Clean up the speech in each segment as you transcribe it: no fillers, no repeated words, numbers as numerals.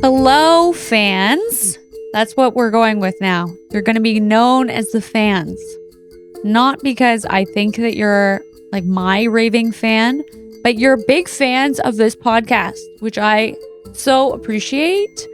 Hello, fans. That's what we're going with now. You're going to be known as the fans. Not because I think that you're like my raving fan, but you're big fans of this podcast, which I so appreciate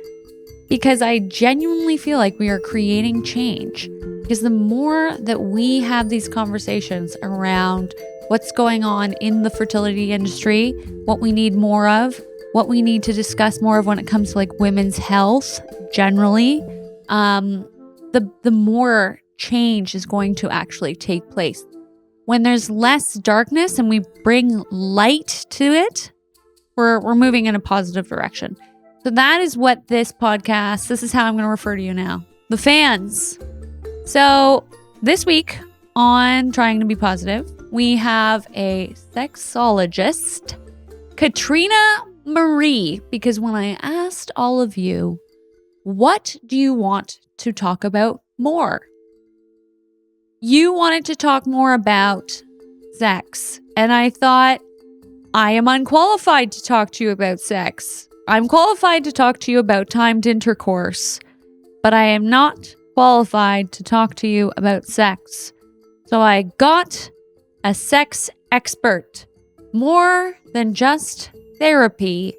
because I genuinely feel like we are creating change. Because the more that we have these conversations around what's going on in the fertility industry, what we need more of, what we need to discuss more of when it comes to like women's health generally, the more change is going to actually take place. When there's less darkness and we bring light to it, we're moving in a positive direction. So that is what this is how I'm going to refer to you now. The fans. So this week on Trying to Be Positive, we have a sexologist, Katrina Marie, because when I asked all of you, what do you want to talk about more? You wanted to talk more about sex, and I thought, I am unqualified to talk to you about sex. I'm qualified to talk to you about timed intercourse, but I am not qualified to talk to you about sex. So I got a sex expert. More than just therapy,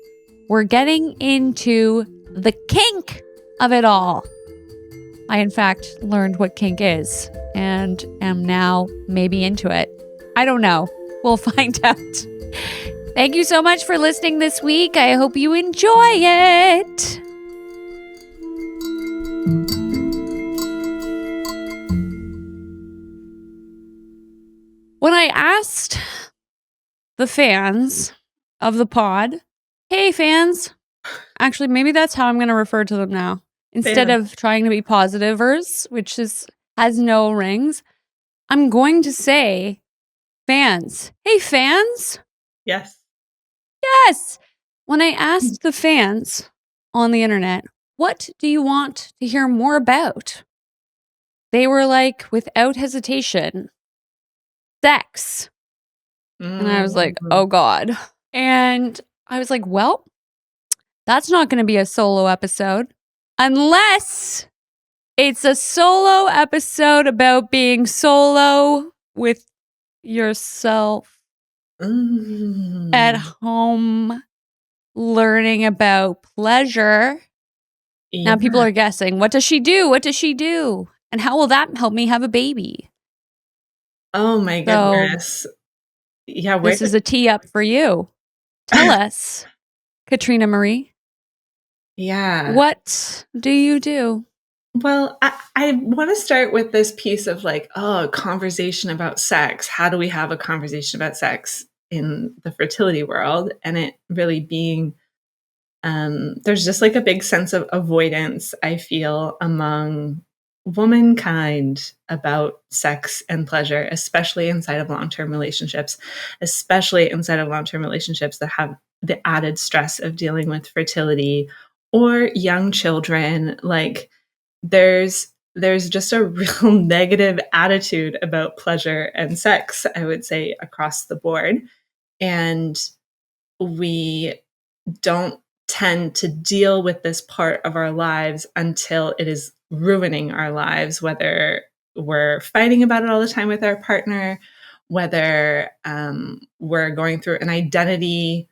we're getting into the kink of it all. I, in fact, learned what kink is and am now maybe into it. I don't know. We'll find out. Thank you so much for listening this week. I hope you enjoy it. When I asked the fans of the pod, hey fans, actually maybe that's how I'm going to refer to them now. Instead of trying to be positivers, which has no rings, I'm going to say fans. Hey fans. Yes. Yes. When I asked the fans on the internet, what do you want to hear more about? They were like, without hesitation, sex. And I was like, oh God. And I was like, well, that's not going to be a solo episode unless it's a solo episode about being solo with yourself at home, learning about pleasure. Yeah. Now people are guessing, what does she do? What does she do? And how will that help me have a baby? Oh my goodness. So, yeah, this is a tee up for you. Tell us, Katrina Marie. Yeah. What do you do? Well, I want to start with this piece of like, a conversation about sex. How do we have a conversation about sex in the fertility world? And it really being, there's just like a big sense of avoidance, I feel, among womankind about sex and pleasure, especially inside of long-term relationships, that have the added stress of dealing with fertility or young children. Like there's just a real negative attitude about pleasure and sex, I would say, across the board. And we don't tend to deal with this part of our lives until it is ruining our lives, whether we're fighting about it all the time with our partner, whether we're going through an identity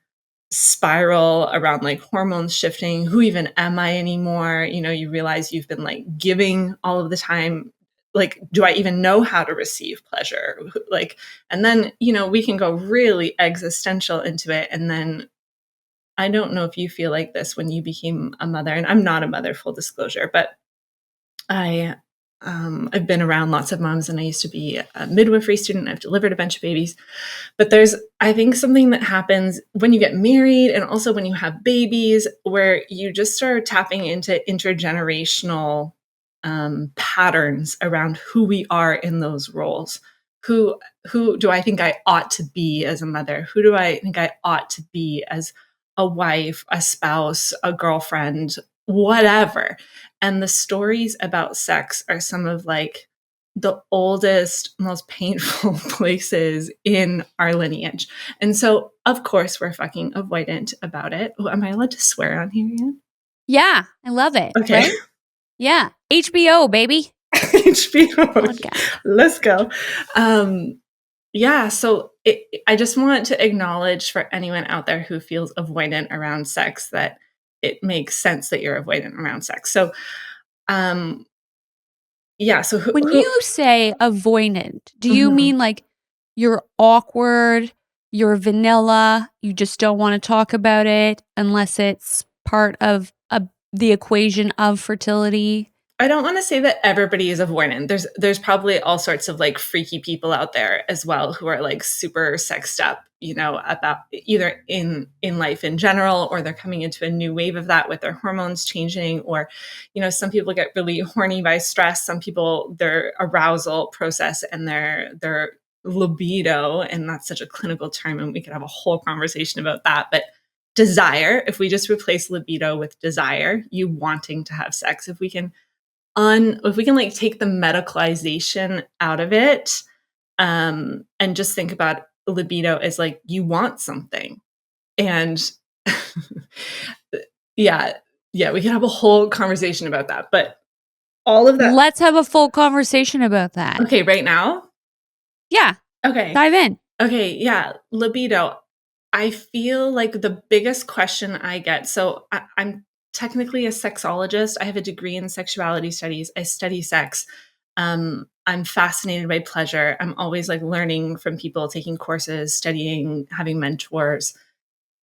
spiral around like hormones shifting. Who even am I anymore? You know, you realize you've been like giving all of the time. Like, do I even know how to receive pleasure? Like, and then, you know, we can go really existential into it. And then I don't know if you feel like this when you became a mother, and I'm not a mother, full disclosure, but I've been around lots of moms, and I used to be a midwifery student. I've delivered a bunch of babies, but there's, I think, something that happens when you get married and also when you have babies, where you just start tapping into intergenerational patterns around who we are in those roles. Who do I think I ought to be as a mother? Who do I think I ought to be as a wife, a spouse, a girlfriend, whatever? And the stories about sex are some of like the oldest, most painful places in our lineage. And so, of course, we're fucking avoidant about it. Oh, am I allowed to swear on here yet? Yeah, I love it. Okay. Right? Yeah. HBO, baby. HBO. Podcast. Let's go. Yeah, so I just want to acknowledge for anyone out there who feels avoidant around sex that it makes sense that you're avoidant around sex. So, um, yeah, so When who you say avoidant, do you Mhm. mean like you're awkward, you're vanilla, you just don't want to talk about it unless it's part of the equation of fertility? I don't wanna say that everybody is avoidant. There's probably all sorts of, like, freaky people out there as well who are, like, super sexed up, about either in life in general, or they're coming into a new wave of that with their hormones changing, or, some people get really horny by stress. Some people, their arousal process and their libido, and that's such a clinical term, and we could have a whole conversation about that, but desire, if we just replace libido with desire, you wanting to have sex, if we can like take the medicalization out of it, and just think about libido as like you want something. And yeah, yeah, we can have a whole conversation about that. But all of that Let's have a full conversation about that. okay, right now? Yeah, Okay. dive in. Okay, yeah, libido. I feel like the biggest question I get, so I'm technically a sexologist. I have a degree in sexuality studies. I study sex. I'm fascinated by pleasure. I'm always like learning from people, taking courses, studying, having mentors,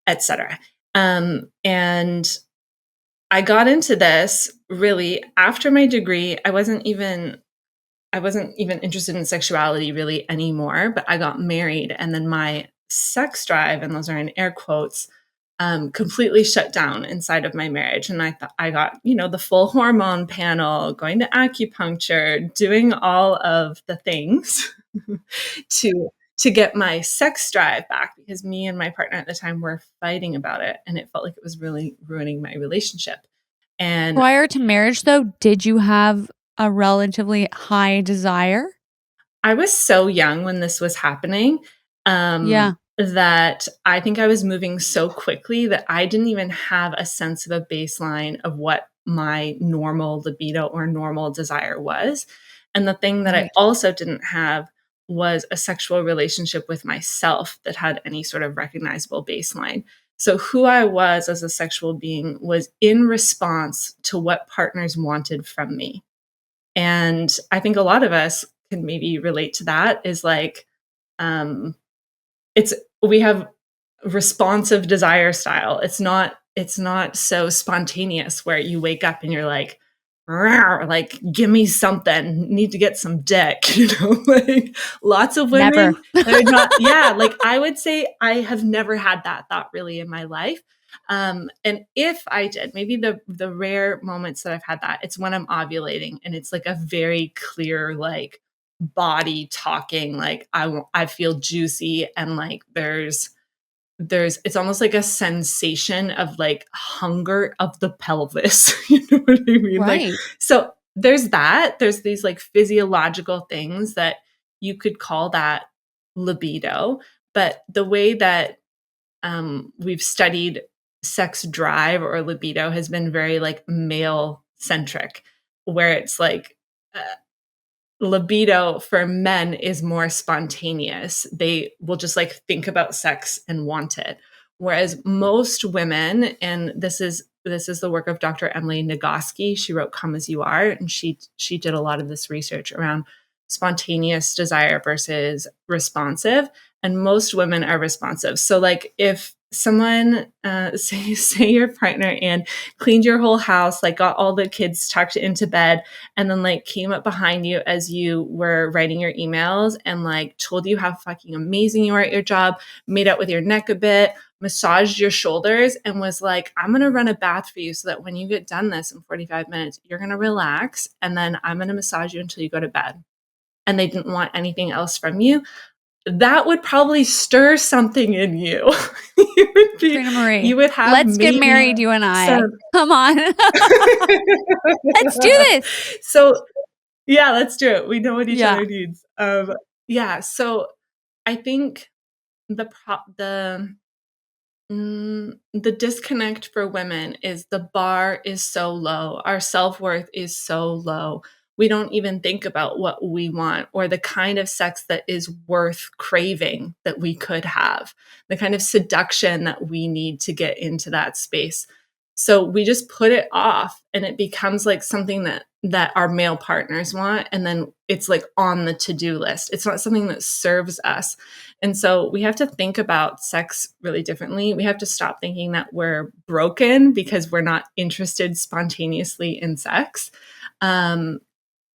etc. And I got into this really after my degree. I wasn't even interested in sexuality really anymore, but I got married, and then my sex drive, and those are in air quotes, completely shut down inside of my marriage. And I thought I got, the full hormone panel, going to acupuncture, doing all of the things to to get my sex drive back, because me and my partner at the time were fighting about it, and it felt like it was really ruining my relationship. And Prior to marriage, though, did you have a relatively high desire? I was so young when this was happening, Yeah, that I think I was moving so quickly that I didn't even have a sense of a baseline of what my normal libido or normal desire was. And the thing that I right. also didn't have was a sexual relationship with myself that had any sort of recognizable baseline. So, who I was as a sexual being was in response to what partners wanted from me. And I think a lot of us can maybe relate to that, is like, um, it's we have responsive desire style. It's not so spontaneous where you wake up and you're like, "Rawr," like, give me something, need to get some dick, like lots of Never. women, they're not, yeah, like I would say I have never had that thought really in my life. And if I did, maybe the rare moments that I've had that, it's when I'm ovulating, and it's like a very clear, like, body talking, like I feel juicy, and like there's it's almost like a sensation of like hunger of the pelvis. You know what I mean? Like, Right. so there's these like physiological things that you could call that libido, but the way that we've studied sex drive or libido has been very like male centric, where it's like, uh, libido for men is more spontaneous. They will just like think about sex and want it. Whereas most women, and this is the work of Dr. Emily Nagoski. She wrote Come As You Are, and she did a lot of this research around spontaneous desire versus responsive. And most women are responsive. So like if someone, say your partner, and cleaned your whole house, like got all the kids tucked into bed, and then like came up behind you as you were writing your emails and like told you how fucking amazing you are at your job, made out with your neck a bit, massaged your shoulders, and was like, I'm going to run a bath for you so that when you get done this in 45 minutes, you're going to relax, and then I'm going to massage you until you go to bed. And they didn't want anything else from you. That would probably stir something in you. you would be, Katrina Marie, you would have let's get maybe married, you and I. some. Come on. Let's do this. So yeah, let's do it. We know what each Yeah. other needs. Yeah, so I think the The disconnect for women is the bar is so low. Our self-worth is so low. We don't even think about what we want or the kind of sex that is worth craving that we could have, the kind of seduction that we need to get into that space. So we just put it off and it becomes like something that our male partners want, and then it's like on the to-do list. It's not something that serves us. And so we have to think about sex really differently. We have to stop thinking that we're broken because we're not interested spontaneously in sex. Um,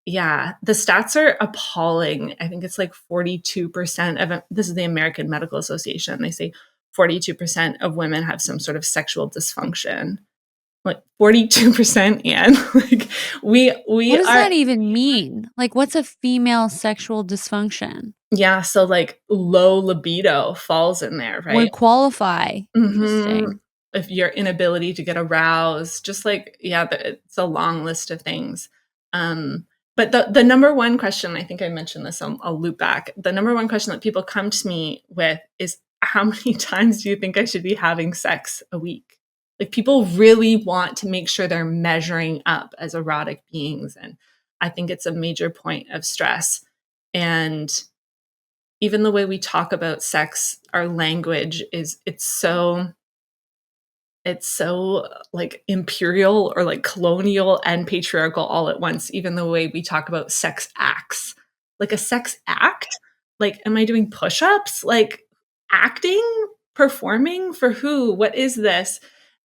yeah, the stats are appalling. I think it's like 42% of this is the American Medical Association. They say 42% of women have some sort of sexual dysfunction. Like 42%, and like What we does are that even mean? Like, what's a female sexual dysfunction? yeah, so like low libido falls in there, right? Would qualify. Mhm. Interesting. If your inability to get aroused, just like yeah, it's a long list of things. Um, but the number one question, I think I mentioned this, I'll loop back. The number one question that people come to me with is, "How many times do you think I should be having sex a week?" Like, people really want to make sure they're measuring up as erotic beings, and I think it's a major point of stress. And even the way we talk about sex, our language is it's so like imperial or like colonial and patriarchal all at once. Even the way we talk about sex acts, like a sex act, like am I doing push-ups, like acting, performing for who, what is this?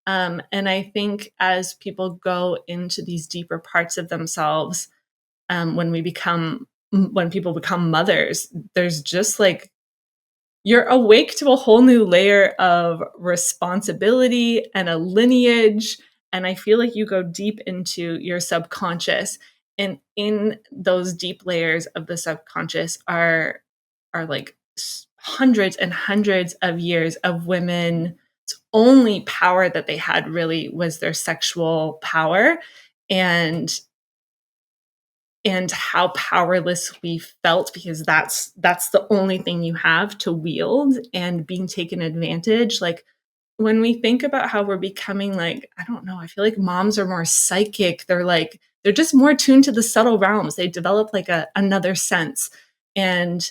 And I think as people go into these deeper parts of themselves, when people become mothers, there's just like you're awake to a whole new layer of responsibility and a lineage, and I feel like you go deep into your subconscious, and in those deep layers of the subconscious are like hundreds and hundreds of years of women's only power that they had really was their sexual power, and how powerless we felt because that's the only thing you have to wield, and being taken advantage. Like, when we think about how we're becoming, like, I don't know, I feel like moms are more psychic. They're just more tuned to the subtle realms. They develop like another sense. And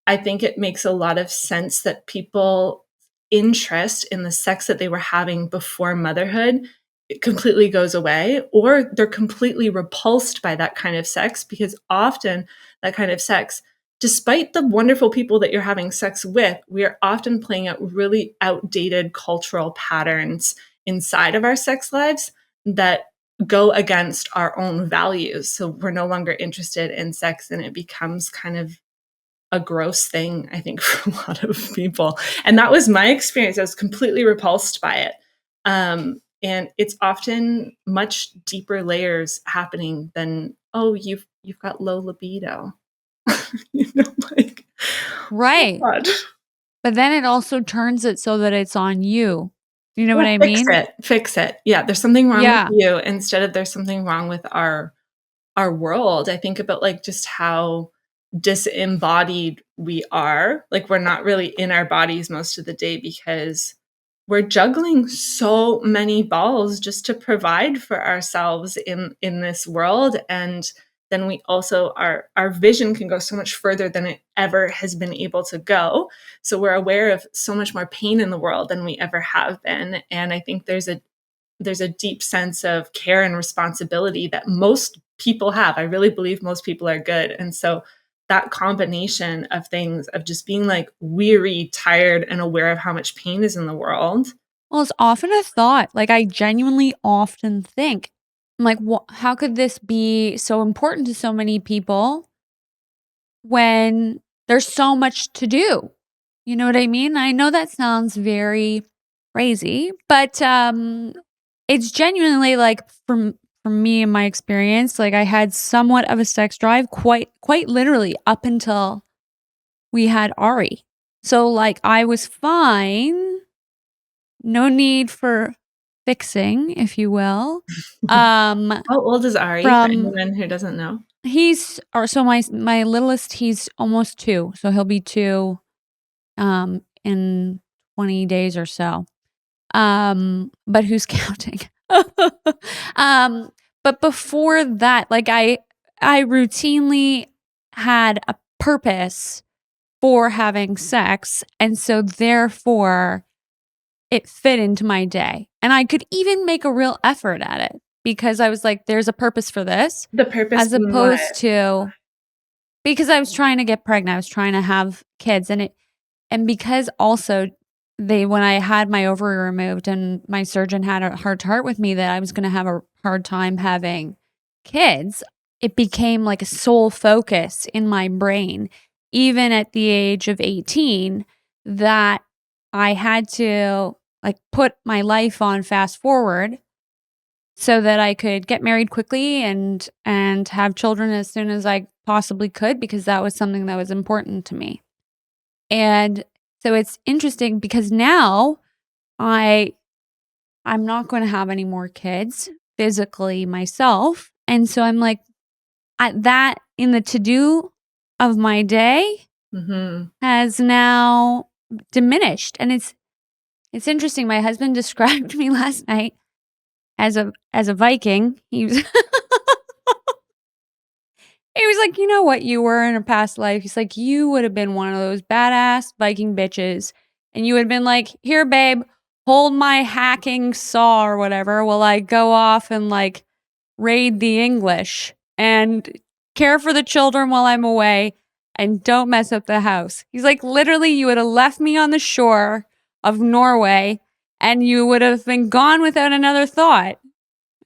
I think it makes a lot of sense that people interest in the sex that they were having before motherhood, it completely goes away, or they're completely repulsed by that kind of sex, because often that kind of sex, despite the wonderful people that you're having sex with, we are often playing out really outdated cultural patterns inside of our sex lives that go against our own values. So we're no longer interested in sex, and it becomes kind of a gross thing, I think, for a lot of people. And that was my experience. I was completely repulsed by it. And it's often much deeper layers happening than, oh, you've got low libido. you know, like, oh Right. God. But then it also turns it so that it's on you. Do you know what Well, I fix mean? it. Fix it. Yeah, there's something wrong with Yeah. you instead of there's something wrong with our world. I think about like just how disembodied we are. Like, we're not really in our bodies most of the day because we're juggling so many balls just to provide for ourselves in this world. And then we also our vision can go so much further than it ever has been able to go. So we're aware of so much more pain in the world than we ever have been. And I think there's a deep sense of care and responsibility that most people have. I really believe most people are good. And so that combination of things, of just being like weary, tired, and aware of how much pain is in the world. Well, it's often a thought. Like, I genuinely often think, I'm like, how could this be so important to so many people when there's so much to do? You know what I mean? I know that sounds very crazy, but it's genuinely like from me and my experience, like I had somewhat of a sex drive quite literally up until we had Ari. So like I was fine, no need for fixing, if you will. Um How old is Ari, for from anyone who doesn't know? he's or so my littlest, he's almost 2, so he'll be 2 in 20 days or so. But who's counting? But before that, like I routinely had a purpose for having sex, and so therefore it fit into my day. And I could even make a real effort at it because I was like, there's a purpose for this, The purpose as being what? opposed to because I was trying to get pregnant, I was trying to have kids, and because also they when I had my ovary removed and my surgeon had a heart to heart with me that I was gonna have a hard time having kids, it became like a sole focus in my brain, even at the age of 18, that I had to, like, put my life on fast forward so that I could get married quickly and have children as soon as I possibly could because that was something that was important to me. And so it's interesting because now I I'm not going to have any more kids physically myself. And so I'm like that in the to-do of my day Mhm. has now diminished. And it's interesting. My husband described me last night as a Viking. He was He was like, "You know what you were in a past life?" He's like, "You would have been one of those badass Viking bitches, and you would have been like, 'Here, babe, hold my hacking saw or whatever while I go off and, like, raid the English and care for the children while I'm away and don't mess up the house.'" He's like, "Literally, you would have left me on the shore of Norway, and you would have been gone without another thought."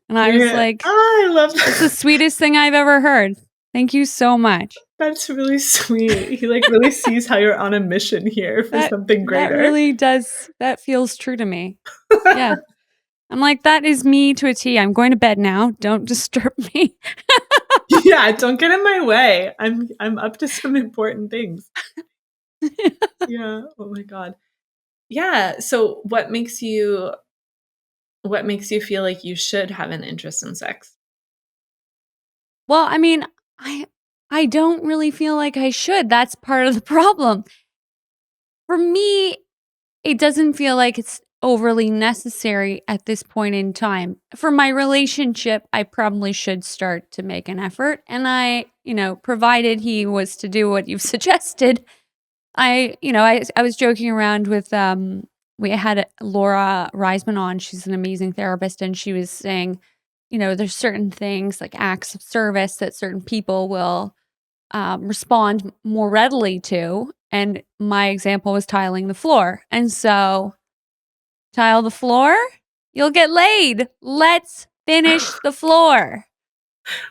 And I was You're like, I love "That's the that. sweetest thing I've ever heard. Thank you so much." That's really sweet. He, like, really sees how you're on a mission here for something That greater. really does that feels true to me. Yeah. I'm like, "That is me to a T. I'm going to bed now. Don't disturb me." Yeah, don't get in my way. I'm up to some important things. Yeah, oh my god. Yeah, so what makes you feel like you should have an interest in sex? Well, I mean, I I don't really feel like I should. That's part of the problem. For me, it doesn't feel like it's overly necessary at this point in time. For my relationship, I probably should start to make an effort, and provided he was to do what you've suggested, I was joking around with, we had Laura Reisman on, she's an amazing therapist, and she was saying, there's certain things like acts of service that certain people will, respond more readily to, and my example was tiling the floor, and so, tile the floor, you'll get laid. Let's finish the floor.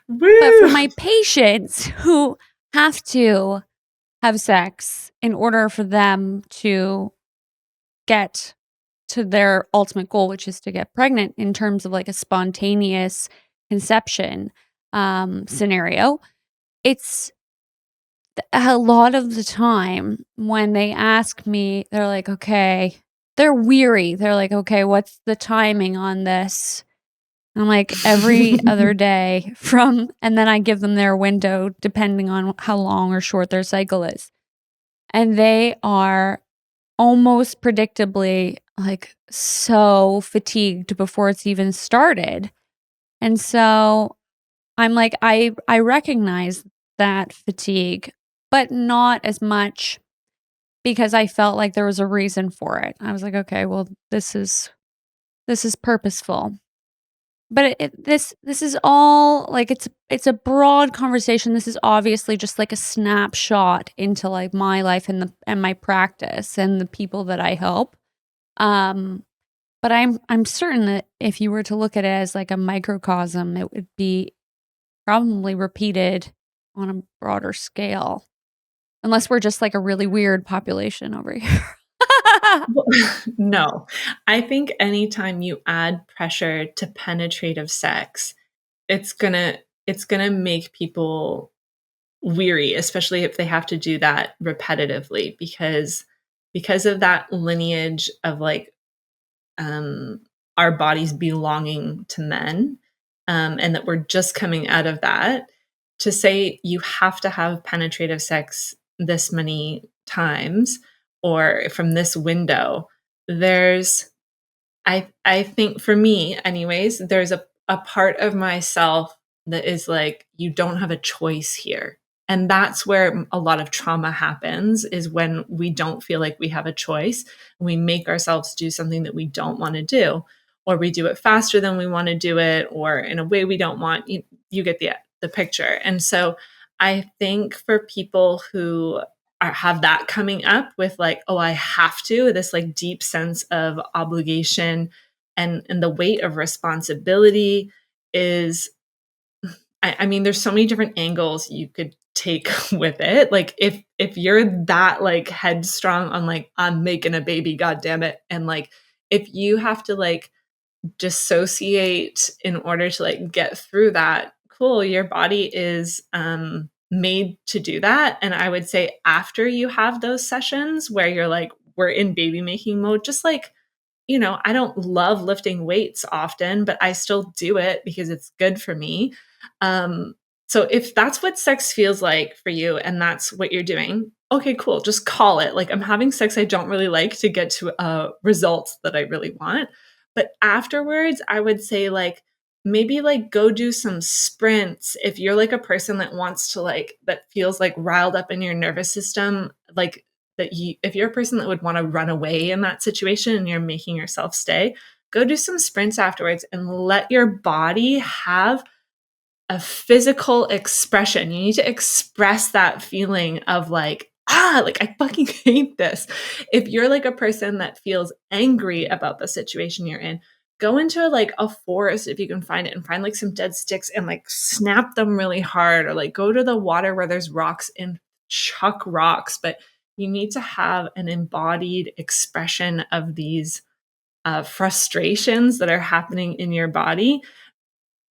But for Woo! my patients who have to have sex in order for them to get to their ultimate goal, which is to get pregnant in terms of like a spontaneous conception scenario. It's a lot of the time when they ask me, they're like, okay, they're weary. They're like, okay, what's the timing on this? I'm like, every other day and then I give them their window depending on how long or short their cycle is. And they are almost predictably, like, so fatigued before it's even started. And so I'm like, I recognize that fatigue, but not as much because I felt like there was a reason for it. I was like, okay, well, this is purposeful. But this is all like it's a broad conversation. This is obviously just like a snapshot into like my life and my practice and the people that I help. Um, but I'm certain that if you were to look at it as like a microcosm, it would be probably repeated on a broader scale. Unless we're just like a really weird population over here. Well, no. I think anytime you add pressure to penetrative sex, it's gonna make people weary, especially if they have to do that repetitively because of that lineage of, like, um, our bodies belonging to men, and that we're just coming out of that, to say you have to have penetrative sex this many times or from this window, there's I think for me anyways, there's a part of myself that is like, you don't have a choice here. And that's where a lot of trauma happens, is when we don't feel like we have a choice. We make ourselves do something that we don't want to do, or we do it faster than we want to do it, or in a way we don't want. You get the picture. And so I think for people who have that coming up with like, oh, I have to, this like deep sense of obligation and the weight of responsibility is, I mean, there's so many different angles you could take with it. Like if you're that like headstrong on like, I'm making a baby, god damn it, and like if you have to like dissociate in order to like get through that, cool, your body is made to do that. And I would say after you have those sessions where you're like, we're in baby making mode, just like, I don't love lifting weights often, but I still do it because it's good for me. Um, so if that's what sex feels like for you and that's what you're doing, okay, cool. Just call it. Like, I'm having sex I don't really like to get to results that I really want. But afterwards, I would say like maybe like go do some sprints if you're like a person that wants to like that feels like riled up in your nervous system, like that you if you're a person that would want to run away in that situation and you're making yourself stay, go do some sprints afterwards and let your body have a physical expression. You need to express that feeling of like, like I fucking hate this. If you're like a person that feels angry about the situation you're in, go into like a forest if you can find it and find like some dead sticks and like snap them really hard, or like go to the water where there's rocks and chuck rocks. But you need to have an embodied expression of these frustrations that are happening in your body,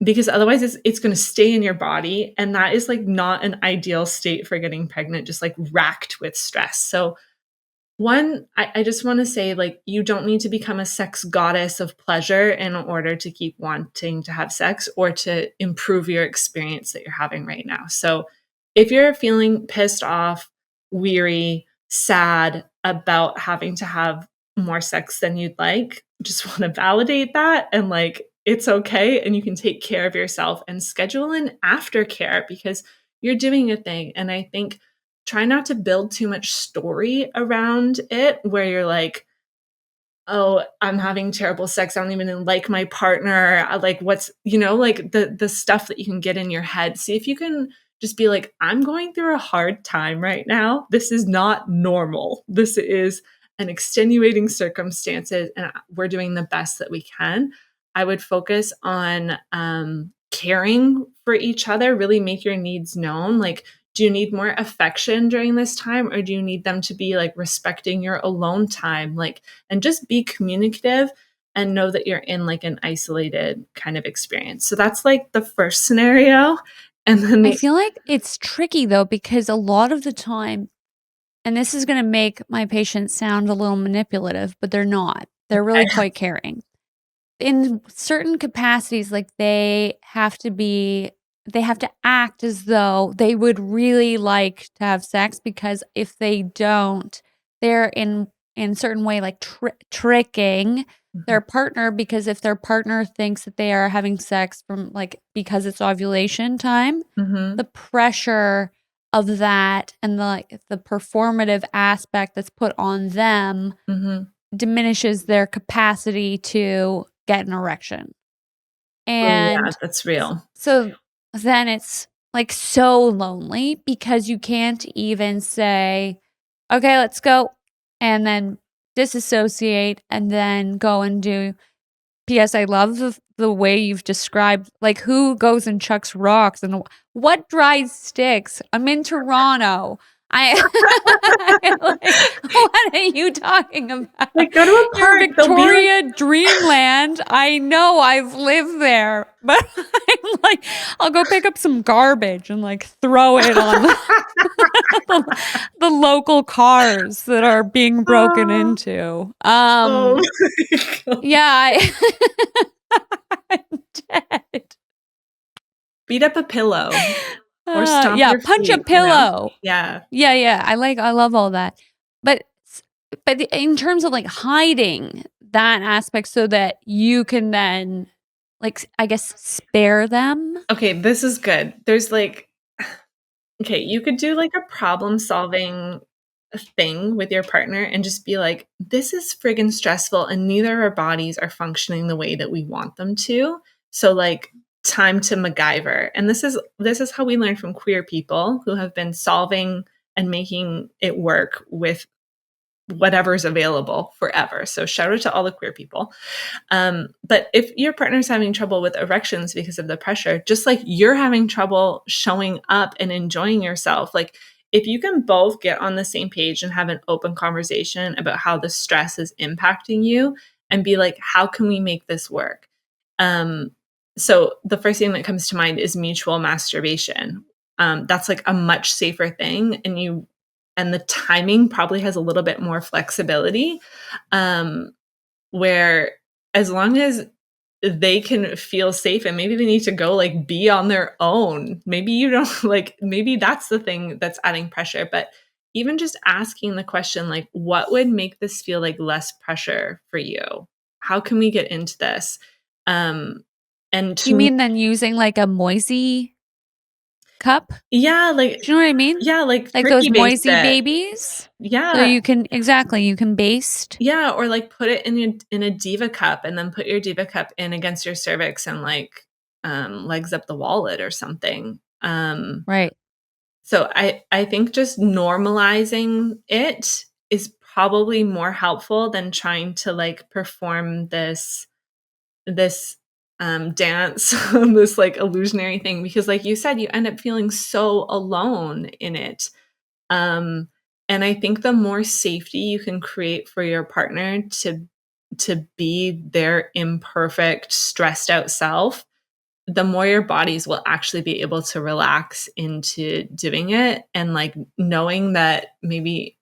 because otherwise it's going to stay in your body, and that is like not an ideal state for getting pregnant, just like racked with stress. So one, I just want to say, like, you don't need to become a sex goddess of pleasure in order to keep wanting to have sex or to improve your experience that you're having right now. So if you're feeling pissed off, weary, sad about having to have more sex than you'd like, just want to validate that, and like it's okay, and you can take care of yourself and schedule in aftercare because you're doing a thing. And I think try not to build too much story around it where you're like, oh, I'm having terrible sex, I don't even like my partner, like what's, like the stuff that you can get in your head. See if you can just be like, I'm going through a hard time right now, this is not normal, this is an extenuating circumstances, and we're doing the best that we can. I would focus on caring for each other, really make your needs known. Like, do you need more affection during this time, or do you need them to be like respecting your alone time? Like, and just be communicative and know that you're in like an isolated kind of experience. So that's like the first scenario. And then I feel like it's tricky though, because a lot of the time, and this is going to make my patients sound a little manipulative, but they're not. They're really quite caring. In certain capacities, like they have to act as though they would really like to have sex, because if they don't, they're in certain way like tricking their partner, because if their partner thinks that they are having sex from like because it's ovulation time, Mhm, the pressure of that and the performative aspect that's put on them mhm. diminishes their capacity to get an erection. Oh, yeah, And that's real. so then it's like so lonely because you can't even say, okay, let's go, and then disassociate and then go and do. P.S. I love the way you've described, like, who goes and chucks rocks and what dries sticks? I'm in Toronto. I like, what are you talking about? Like, go to a Your park, they'll be like, Victoria dreamland. I know, I've lived there, but I'm like, I'll go pick up some garbage and like throw it on the local cars that are being broken "Oh, into. oh my god." Yeah, I'm dead. Beat up a pillow or stomp Yeah, your punch a feet, you know? pillow. Yeah. Yeah, I love all that. But in terms of like hiding that aspect so that you can then, like, I guess, spare them? Okay, this is good. There's like okay, you could do like a problem-solving thing with your partner and just be like, "This is friggin' stressful and neither of our bodies are functioning the way that we want them to. So, like, time to MacGyver." And this is how we learn from queer people who have been solving and making it work with whatever's available forever. So shout out to all the queer people. But if your partner's having trouble with erections because of the pressure, just like you're having trouble showing up and enjoying yourself, like if you can both get on the same page and have an open conversation about how the stress is impacting you and be like, how can we make this work? Um, so the first thing that comes to mind is mutual masturbation. That's like a much safer thing. And the timing probably has a little bit more flexibility, um, where as long as they can feel safe and maybe they need to go, like, be on their own. Maybe you don't like, maybe that's the thing that's adding pressure, but even just asking the question, like, "What would make this feel like less pressure for you? How can we get into this?" Um, and You to mean then using, like, a Moisey cup? yeah, like Do you know what I mean? yeah, like, Like those turkey baste Moisey it. babies? So Yeah. you can exactly, you can baste. Yeah, or, like, put it in a diva cup and then put your diva cup in against your cervix and, like, legs up the wallet or something. Right. So I think just normalizing it is probably more helpful than trying to, like, perform this dance, this, like, illusionary thing because like you said, you end up feeling so alone in it. Um, and I think the more safety you can create for your partner to be their imperfect, stressed out self, the more your bodies will actually be able to relax into doing it and like knowing that maybe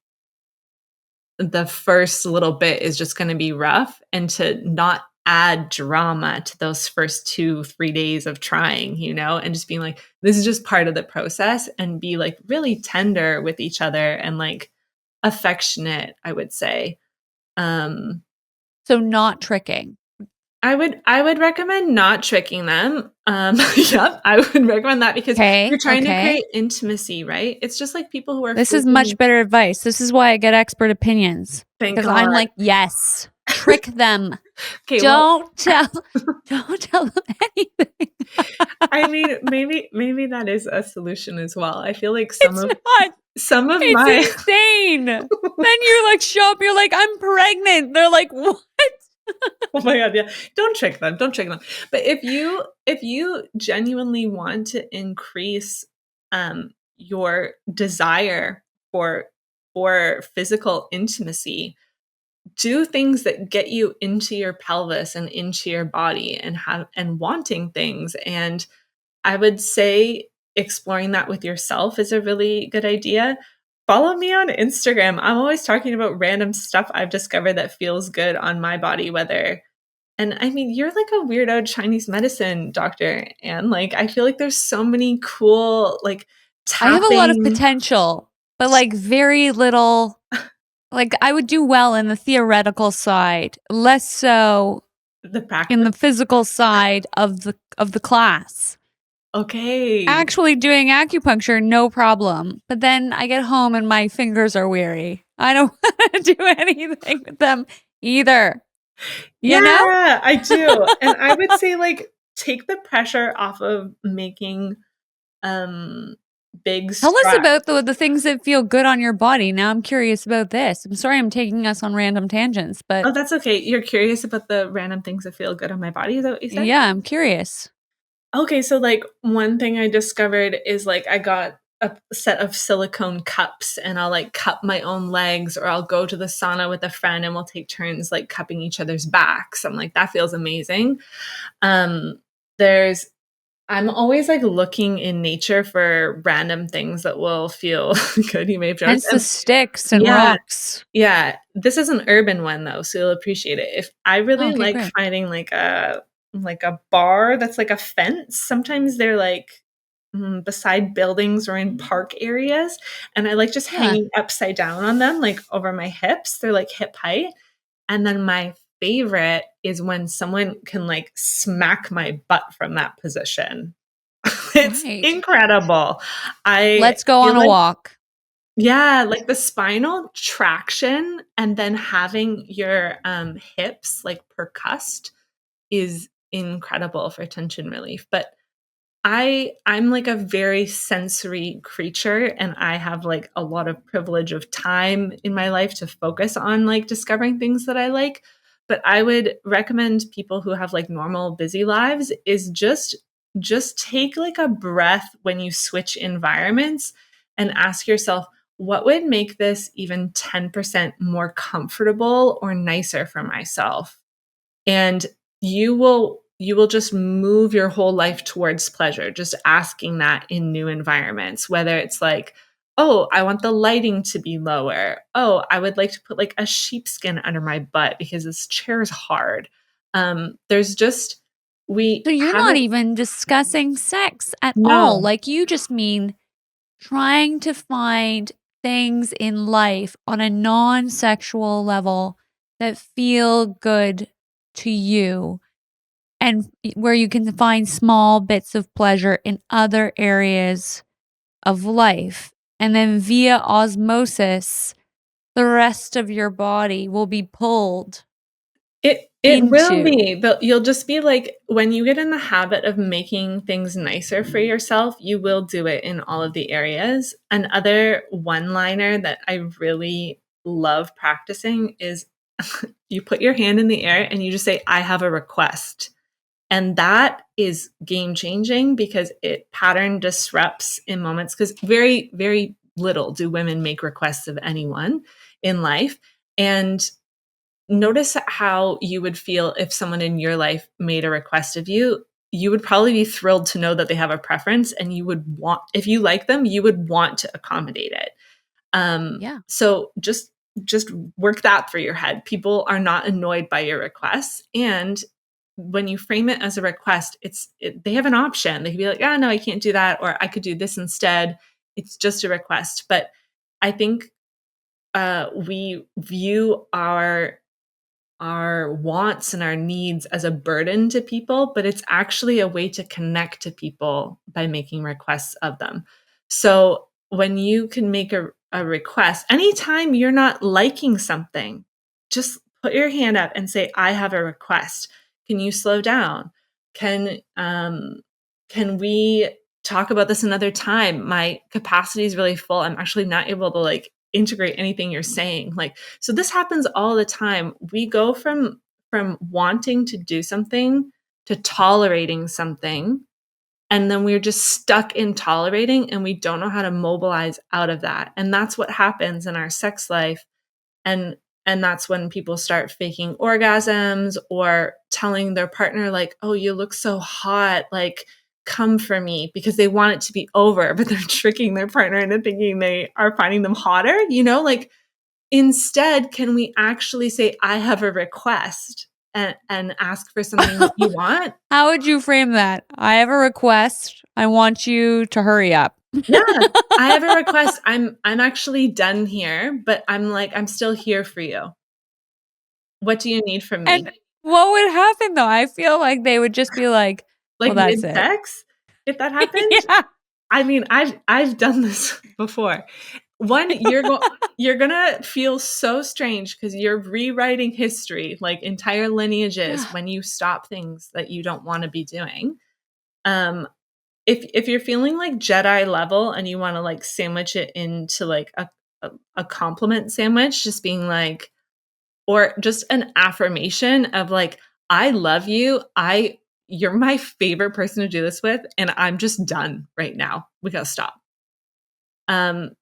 the first little bit is just going to be rough and to not add drama to those first 2 3 days of trying, and just being like, this is just part of the process, and be like really tender with each other and like affectionate, I would say. um So not tricking. I would recommend not tricking them. Yep, I would recommend that because Okay, you're trying to okay. create intimacy, right? It's just like people who are This is freaking. much better advice. This is why I get expert opinions Thank because I'm God. like, "Yes, trick them. Okay, well, Don't tell don't tell them anything." I mean, maybe that is a solution as well. I feel like some It's of not. some of It's my insane. Then you're like, show up, you're like, "I'm pregnant." They're like, "What?" oh my god, yeah. Don't trick them. Don't trick them. But if you genuinely want to increase your desire for physical intimacy, do things that get you into your pelvis and into your body and wanting things. And I would say exploring that with yourself is a really good idea. Follow me on Instagram. I'm always talking about random stuff I've discovered that feels good on my body, whether and I mean, you're like a weirdo Chinese medicine doctor, and like I feel like there's so many cool like I have a lot of tapping potential, but like very little. Like I would do well in the theoretical side, less so the in practice. the physical side of the class. Okay. Actually doing acupuncture, no problem. But then I get home and my fingers are weary. I don't want to do anything with them either. You know? Yeah, I do. And I would say like take the pressure off of making um big Tell us stress. about the things that feel good on your body. Now I'm curious about this. I'm sorry I'm taking us on random tangents, but Oh, that's okay. You're curious about the random things that feel good on my body, is that what you said? yeah, I'm curious. Okay, so like one thing I discovered is like I got a set of silicone cups and I'll like cup my own legs or I'll go to the sauna with a friend and we'll take turns like cupping each other's backs. I'm like, that feels amazing. Um, there's I'm always like looking in nature for random things that will feel good. You may have noticed. Hence the sticks and Yeah, rocks. yeah. This is an urban one though, so you'll appreciate it. If I really Okay, like great. finding like a bar that's like a fence. Sometimes they're like beside buildings or in park areas, and I like just Yeah. hanging upside down on them, like over my hips. They're like hip height, and then my favorite is when someone can like smack my butt from that position. It's Right. incredible. I Let's go feel on a like, walk. yeah, like the spinal traction and then having your hips like percussed is incredible for tension relief. But I'm like a very sensory creature, and I have like a lot of privilege of time in my life to focus on like discovering things that I like. But I would recommend people who have like normal busy lives is just take like a breath when you switch environments and ask yourself, what would make this even 10% more comfortable or nicer for myself? And you will just move your whole life towards pleasure, just asking that in new environments, whether it's like, oh, I want the lighting to be lower. Oh, I would like to put like a sheepskin under my butt because this chair is hard. There's just we So you're not haven't even discussing sex at all. no. Like you just mean trying to find things in life on a non sexual level that feel good to you and where you can find small bits of pleasure in other areas of life. And then via osmosis, the rest of your body will be pulled It will into. be, but you'll just be like when you get in the habit of making things nicer for yourself, you will do it in all of the areas. Another one-liner that I really love practicing is you put your hand in the air and you just say, "I have a request." And that is game changing because it pattern disrupts in moments because very, very little do women make requests of anyone in life. And notice how you would feel if someone in your life made a request of you. You would probably be thrilled to know that they have a preference and you would want, if you like them, you would want to accommodate it. Yeah. So just work that for your head. People are not annoyed by your requests. And when you frame it as a request, they have an option. They can be like, "Oh, no, I can't do that," or "I could do this instead." It's just a request. But I think we view our wants and our needs as a burden to people, but it's actually a way to connect to people by making requests of them. So when you can make a request, anytime you're not liking something, just put your hand up and say, "I have a request. Can you slow down? Can we talk about this another time? My capacity is really full. I'm actually not able to like integrate anything you're saying." Like, so this happens all the time. We go from wanting to do something to tolerating something, and then we're just stuck in tolerating and we don't know how to mobilize out of that. And that's what happens in our sex life. And and that's when people start faking orgasms or telling their partner like, "Oh, you look so hot, like come for me," because they want it to be over, but they're tricking their partner into thinking they are finding them hotter, like instead, can we actually say, "I have a request," and ask for something that you want? How would you frame that? I have a request. I want you to hurry up. Yeah, "I have a request. I'm actually done here, but I'm still here for you. What do you need from me?" And what would happen though? I feel like they would just be like, Like well, that's it. mid-sex, if that happened? Yeah. I mean, I've done this before. One, you're gonna feel so strange because 'cause you're rewriting history, like entire lineages Yeah. when you stop things that you don't wanna be doing. Um, if you're feeling like Jedi level and you wanna, like, sandwich it into, like, a compliment sandwich, just being like or just an affirmation of like, "I love you. I You're my favorite person to do this with, and I'm just done right now. We gotta stop." And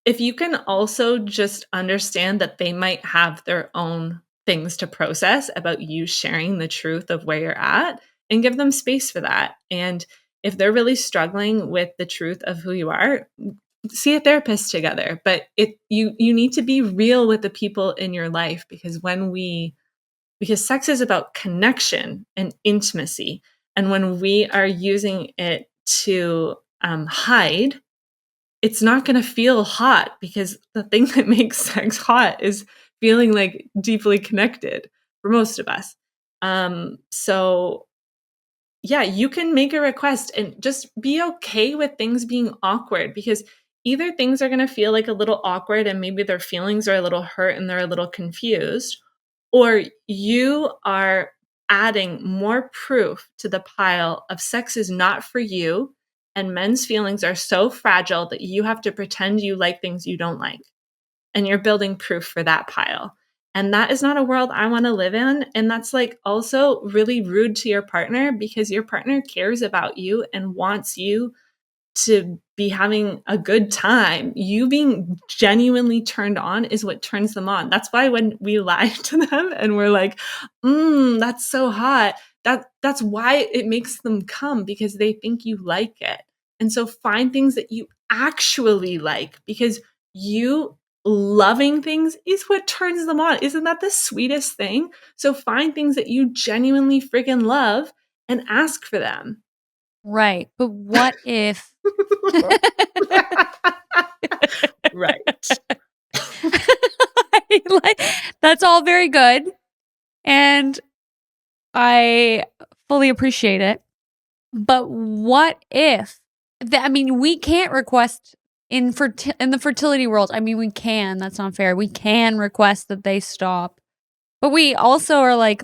if you can also just understand that they might have their own things to process about you sharing the truth of where you're at and give them space for that. And if they're really struggling with the truth of who you are, see a therapist together. But you need to be real with the people in your life because sex is about connection and intimacy. And when we are using it to hide, it's not going to feel hot because the thing that makes sex hot is feeling like deeply connected for most of us. So yeah, you can make a request and just be okay with things being awkward, because either things are going to feel like a little awkward and maybe their feelings are a little hurt and they're a little confused, or you are adding more proof to the pile of sex is not for you and men's feelings are so fragile that you have to pretend you like things you don't like. And you're building proof for that pile. And that is not a world I want to live in. And that's like also really rude to your partner, because your partner cares about you and wants you to be having a good time. You being genuinely turned on is what turns them on. That's why when we lie to them and we're like, that's so hot, that's why it makes them come, because they think you like it. And so find things that you actually like, because you loving things is what turns them on. Isn't that the sweetest thing? So find things that you genuinely freaking love and ask for them. Right. But what if Right. like, that's all very good. And I fully appreciate it. But what if I mean, we can't request in the fertility world. I mean, we can. That's not fair. We can request that they stop. But we also are like,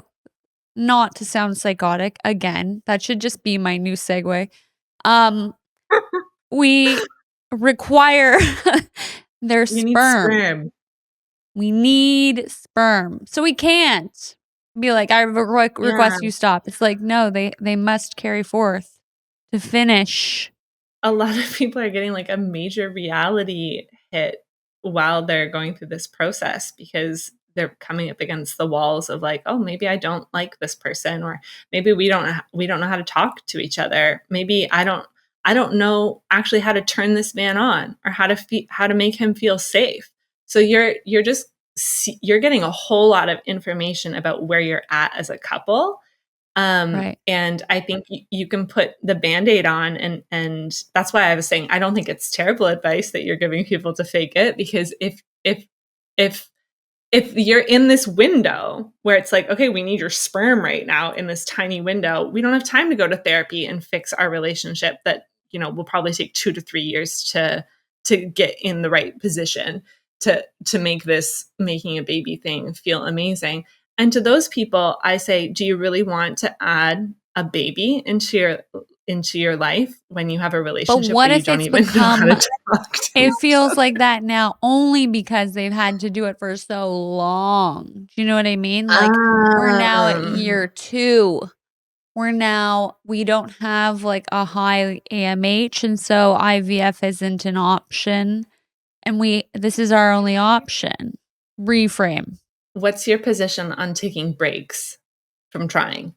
not to sound psychotic again. That should just be my new segue. We require their You need sperm. sperm. We need sperm. So we can't be like, I request you stop. It's like, no, they must carry forth to finish. A lot of people are getting like a major reality hit while they're going through this process, because they're coming up against the walls of like, oh, maybe I don't like this person, or maybe we don't know how to talk to each other. Maybe I don't know actually how to turn this man on, or how to make him feel safe. So you're just you're getting a whole lot of information about where you're at as a couple. Right. And I think you can put the Band-Aid on, and that's why I was saying I don't think it's terrible advice that you're giving people to fake it, because if you're in this window where it's like, okay, we need your sperm right now in this tiny window, we don't have time to go to therapy and fix our relationship that, will probably take 2 to 3 years to get in the right position to make this making a baby thing feel amazing. And to those people, I say, do you really want to add a baby into your life when you have a relationship what where you if don't it's even know how to talk to it each feels other? like that now only because they've had to do it for so long. Do you know what I mean? Like, we're now at year 2. We don't have like a high AMH, and so IVF isn't an option. And this is our only option. Reframe. What's your position on taking breaks from trying?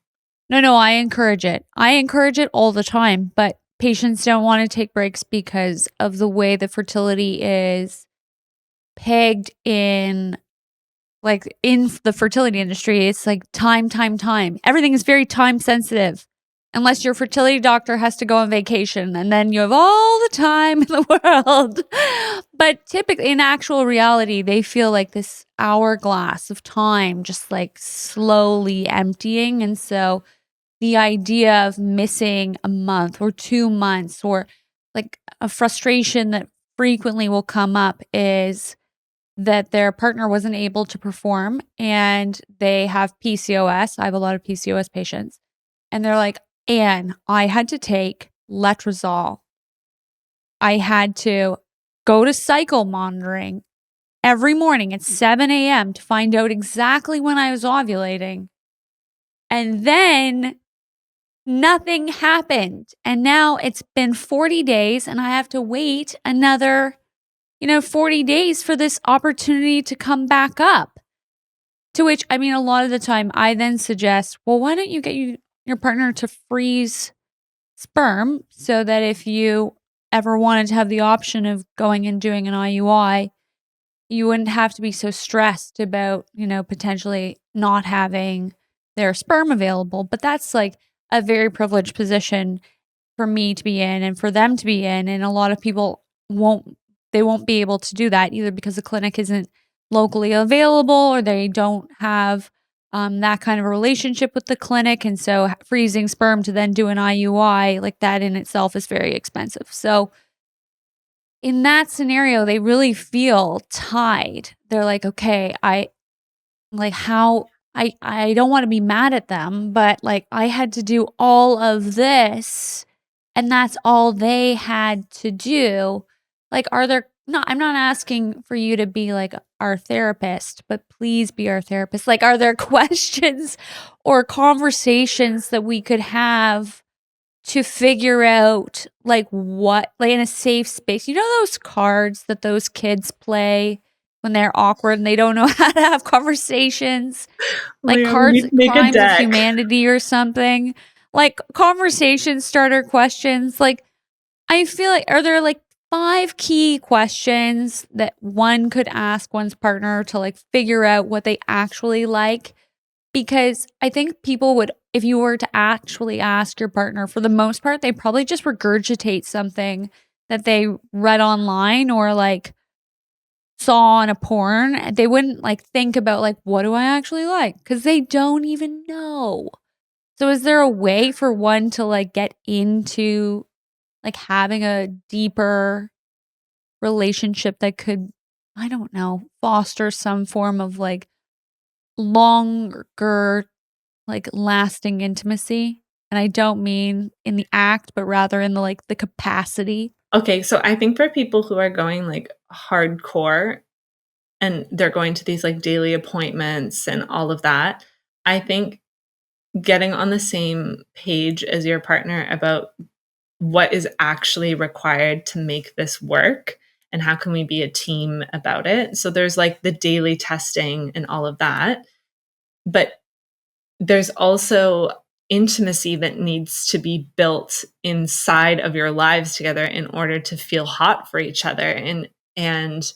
No, I encourage it. I encourage it all the time, but patients don't want to take breaks because of the way the fertility is pegged in, like, in the fertility industry. It's like time. Everything is very time sensitive. Unless your fertility doctor has to go on vacation, and then you have all the time in the world. But typically, in actual reality, they feel like this hourglass of time just like slowly emptying. And so the idea of missing a month or 2 months, or like a frustration that frequently will come up, is that their partner wasn't able to perform and they have PCOS. I have a lot of PCOS patients. And they're like, "Anne, I had to take letrozole. I had to go to cycle monitoring every morning at 7 a.m. to find out exactly when I was ovulating. And then nothing happened. And now it's been 40 days and I have to wait another 40 days for this opportunity to come back up." To which, I mean, a lot of the time I then suggest, well, why don't you get your partner to freeze sperm so that if you ever wanted to have the option of going and doing an IUI, you wouldn't have to be so stressed about, potentially not having their sperm available. But that's like a very privileged position for me to be in and for them to be in. And a lot of people won't be able to do that either, because the clinic isn't locally available or they don't have that kind of a relationship with the clinic. And so freezing sperm to then do an IUI, like that in itself is very expensive. So in that scenario, they really feel tied. They're like, okay, like how I don't want to be mad at them, but like I had to do all of this and that's all they had to do. Like are there no, I'm not asking for you to be like our therapist, but please be our therapist. Like are there questions or conversations that we could have to figure out like what like in a safe space. You know those cards that those kids play when they're awkward and they don't know how to have conversations? Oh my Like god, we cards need to make a Crimes of deck. Humanity or something? Like conversation starter questions. Like I feel like are there like 5 key questions that one could ask one's partner to like figure out what they actually like? Because I think people would if you were to actually ask your partner, for the most part, they probably just regurgitate something that they read online or, like, saw on a porn. They wouldn't, like, think about, like, "What do I actually like?" Because they don't even know. So is there a way for one to, like, get into, like, having a deeper relationship that could, I don't know, foster some form of, like, longer like, lasting intimacy, and I don't mean in the act, but rather in the, like, the capacity. Okay, so I think for people who are going, like, hardcore and they're going to these, like, daily appointments and all of that, I think getting on the same page as your partner about what is actually required to make this work and how can we be a team about it. So there's, like, the daily testing and all of that, but there's also intimacy that needs to be built inside of your lives together in order to feel hot for each other and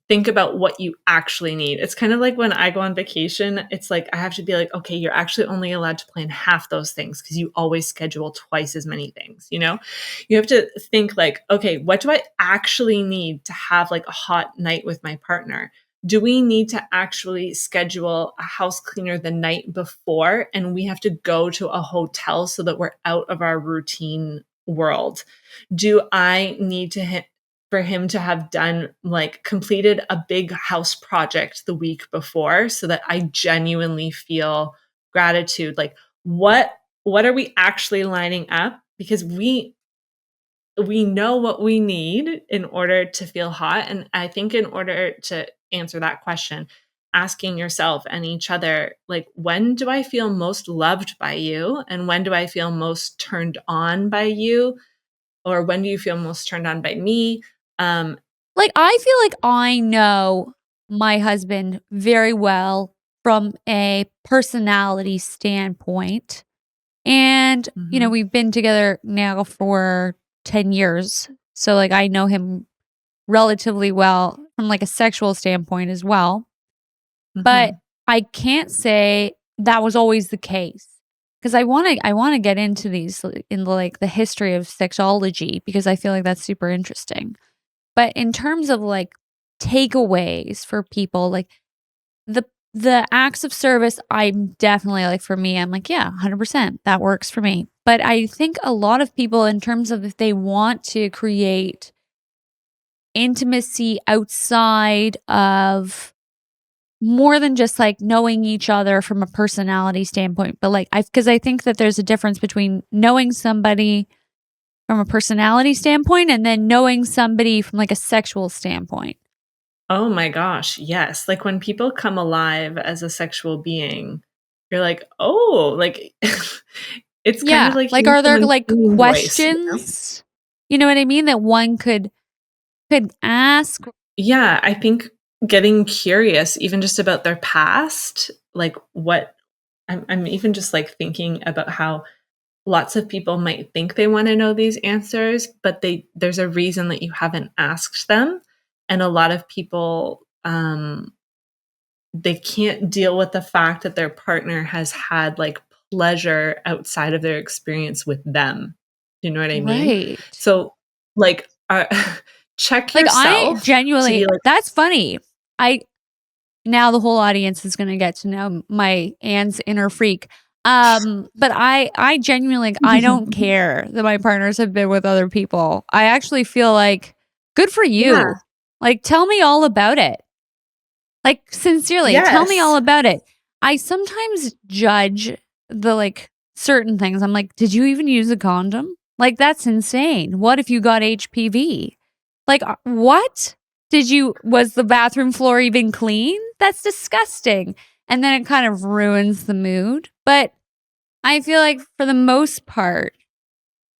think about what you actually need. It's kind of like when I go on vacation, it's like I have to be like, okay, you're actually only allowed to plan half those things because you always schedule twice as many things, you know? You have to think like, okay, what do I actually need to have like a hot night with my partner? Do we need to actually schedule a house cleaner the night before and we have to go to a hotel so that we're out of our routine world? Do I need to for him to have done like completed a big house project the week before so that I genuinely feel gratitude? Like what are we actually lining up? Because we know what we need in order to feel hot. And I think in order to answer that question, asking yourself and each other, like, when do I feel most loved by you? And when do I feel most turned on by you? Or when do you feel most turned on by me? Um, Like, I feel like I know my husband very well from a personality standpoint, and, you know, mhm, we've been together now for 10 years, so, like, I know him relatively well from, like, a sexual standpoint as well. But mhm. I can't say that was always the case, because I wanna get into these, in the, like, the history of sexology, because I feel like that's super interesting. But in terms of, like, takeaways for people, like, the the acts of service, I'm definitely like, for me, I'm like, "Yeah, 100%, that works for me." But I think a lot of people, in terms of if they want to create intimacy outside of more than just, like, knowing each other from a personality standpoint, but, like, I think that there's a difference between knowing somebody from a personality standpoint and then knowing somebody from, like, a sexual standpoint. Oh my gosh, yes. Like, when people come alive as a sexual being, you're like, "Oh," like, it's kind of Yeah, like like, hearing are there, someone's like, singing voice, you know? questions, you know what I mean, that one could ask? Yeah, I think getting curious even just about their past, like, what I'm even just, like, thinking about how lots of people might think they wanna know these answers, but there's a reason that you haven't asked them, and a lot of people, they can't deal with the fact that their partner has had, like, pleasure outside of their experience with them. Do you know what I mean? Right. So, like, check Like, I yourself to genuinely be like, that's funny. I now the whole audience is going to get to know my Anne's inner freak. But I genuinely, like, I don't care that my partners have been with other people. I actually feel like, good for Yeah. you. Like, tell me all about it. Like, sincerely, tell me all Yes. about it. I sometimes judge the, like, certain things. I'm like, did you even use a condom? Like, that's insane. What if you got HPV? Like, what? Was the bathroom floor even clean? That's disgusting. And then it kind of ruins the mood. But I feel like for the most part,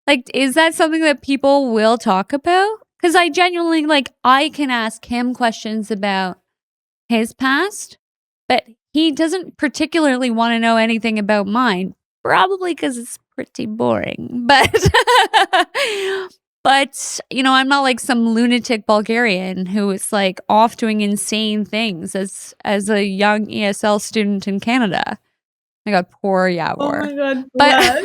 like, is that something that people will talk about? Because I genuinely, like, I can ask him questions about his past, but he doesn't particularly want to know anything about mine, probably because it's pretty boring. But I'm not like some lunatic Bulgarian who is like off doing insane things as a young ESL student in Canada. My God, poor Oh Yavor. my God, But bless.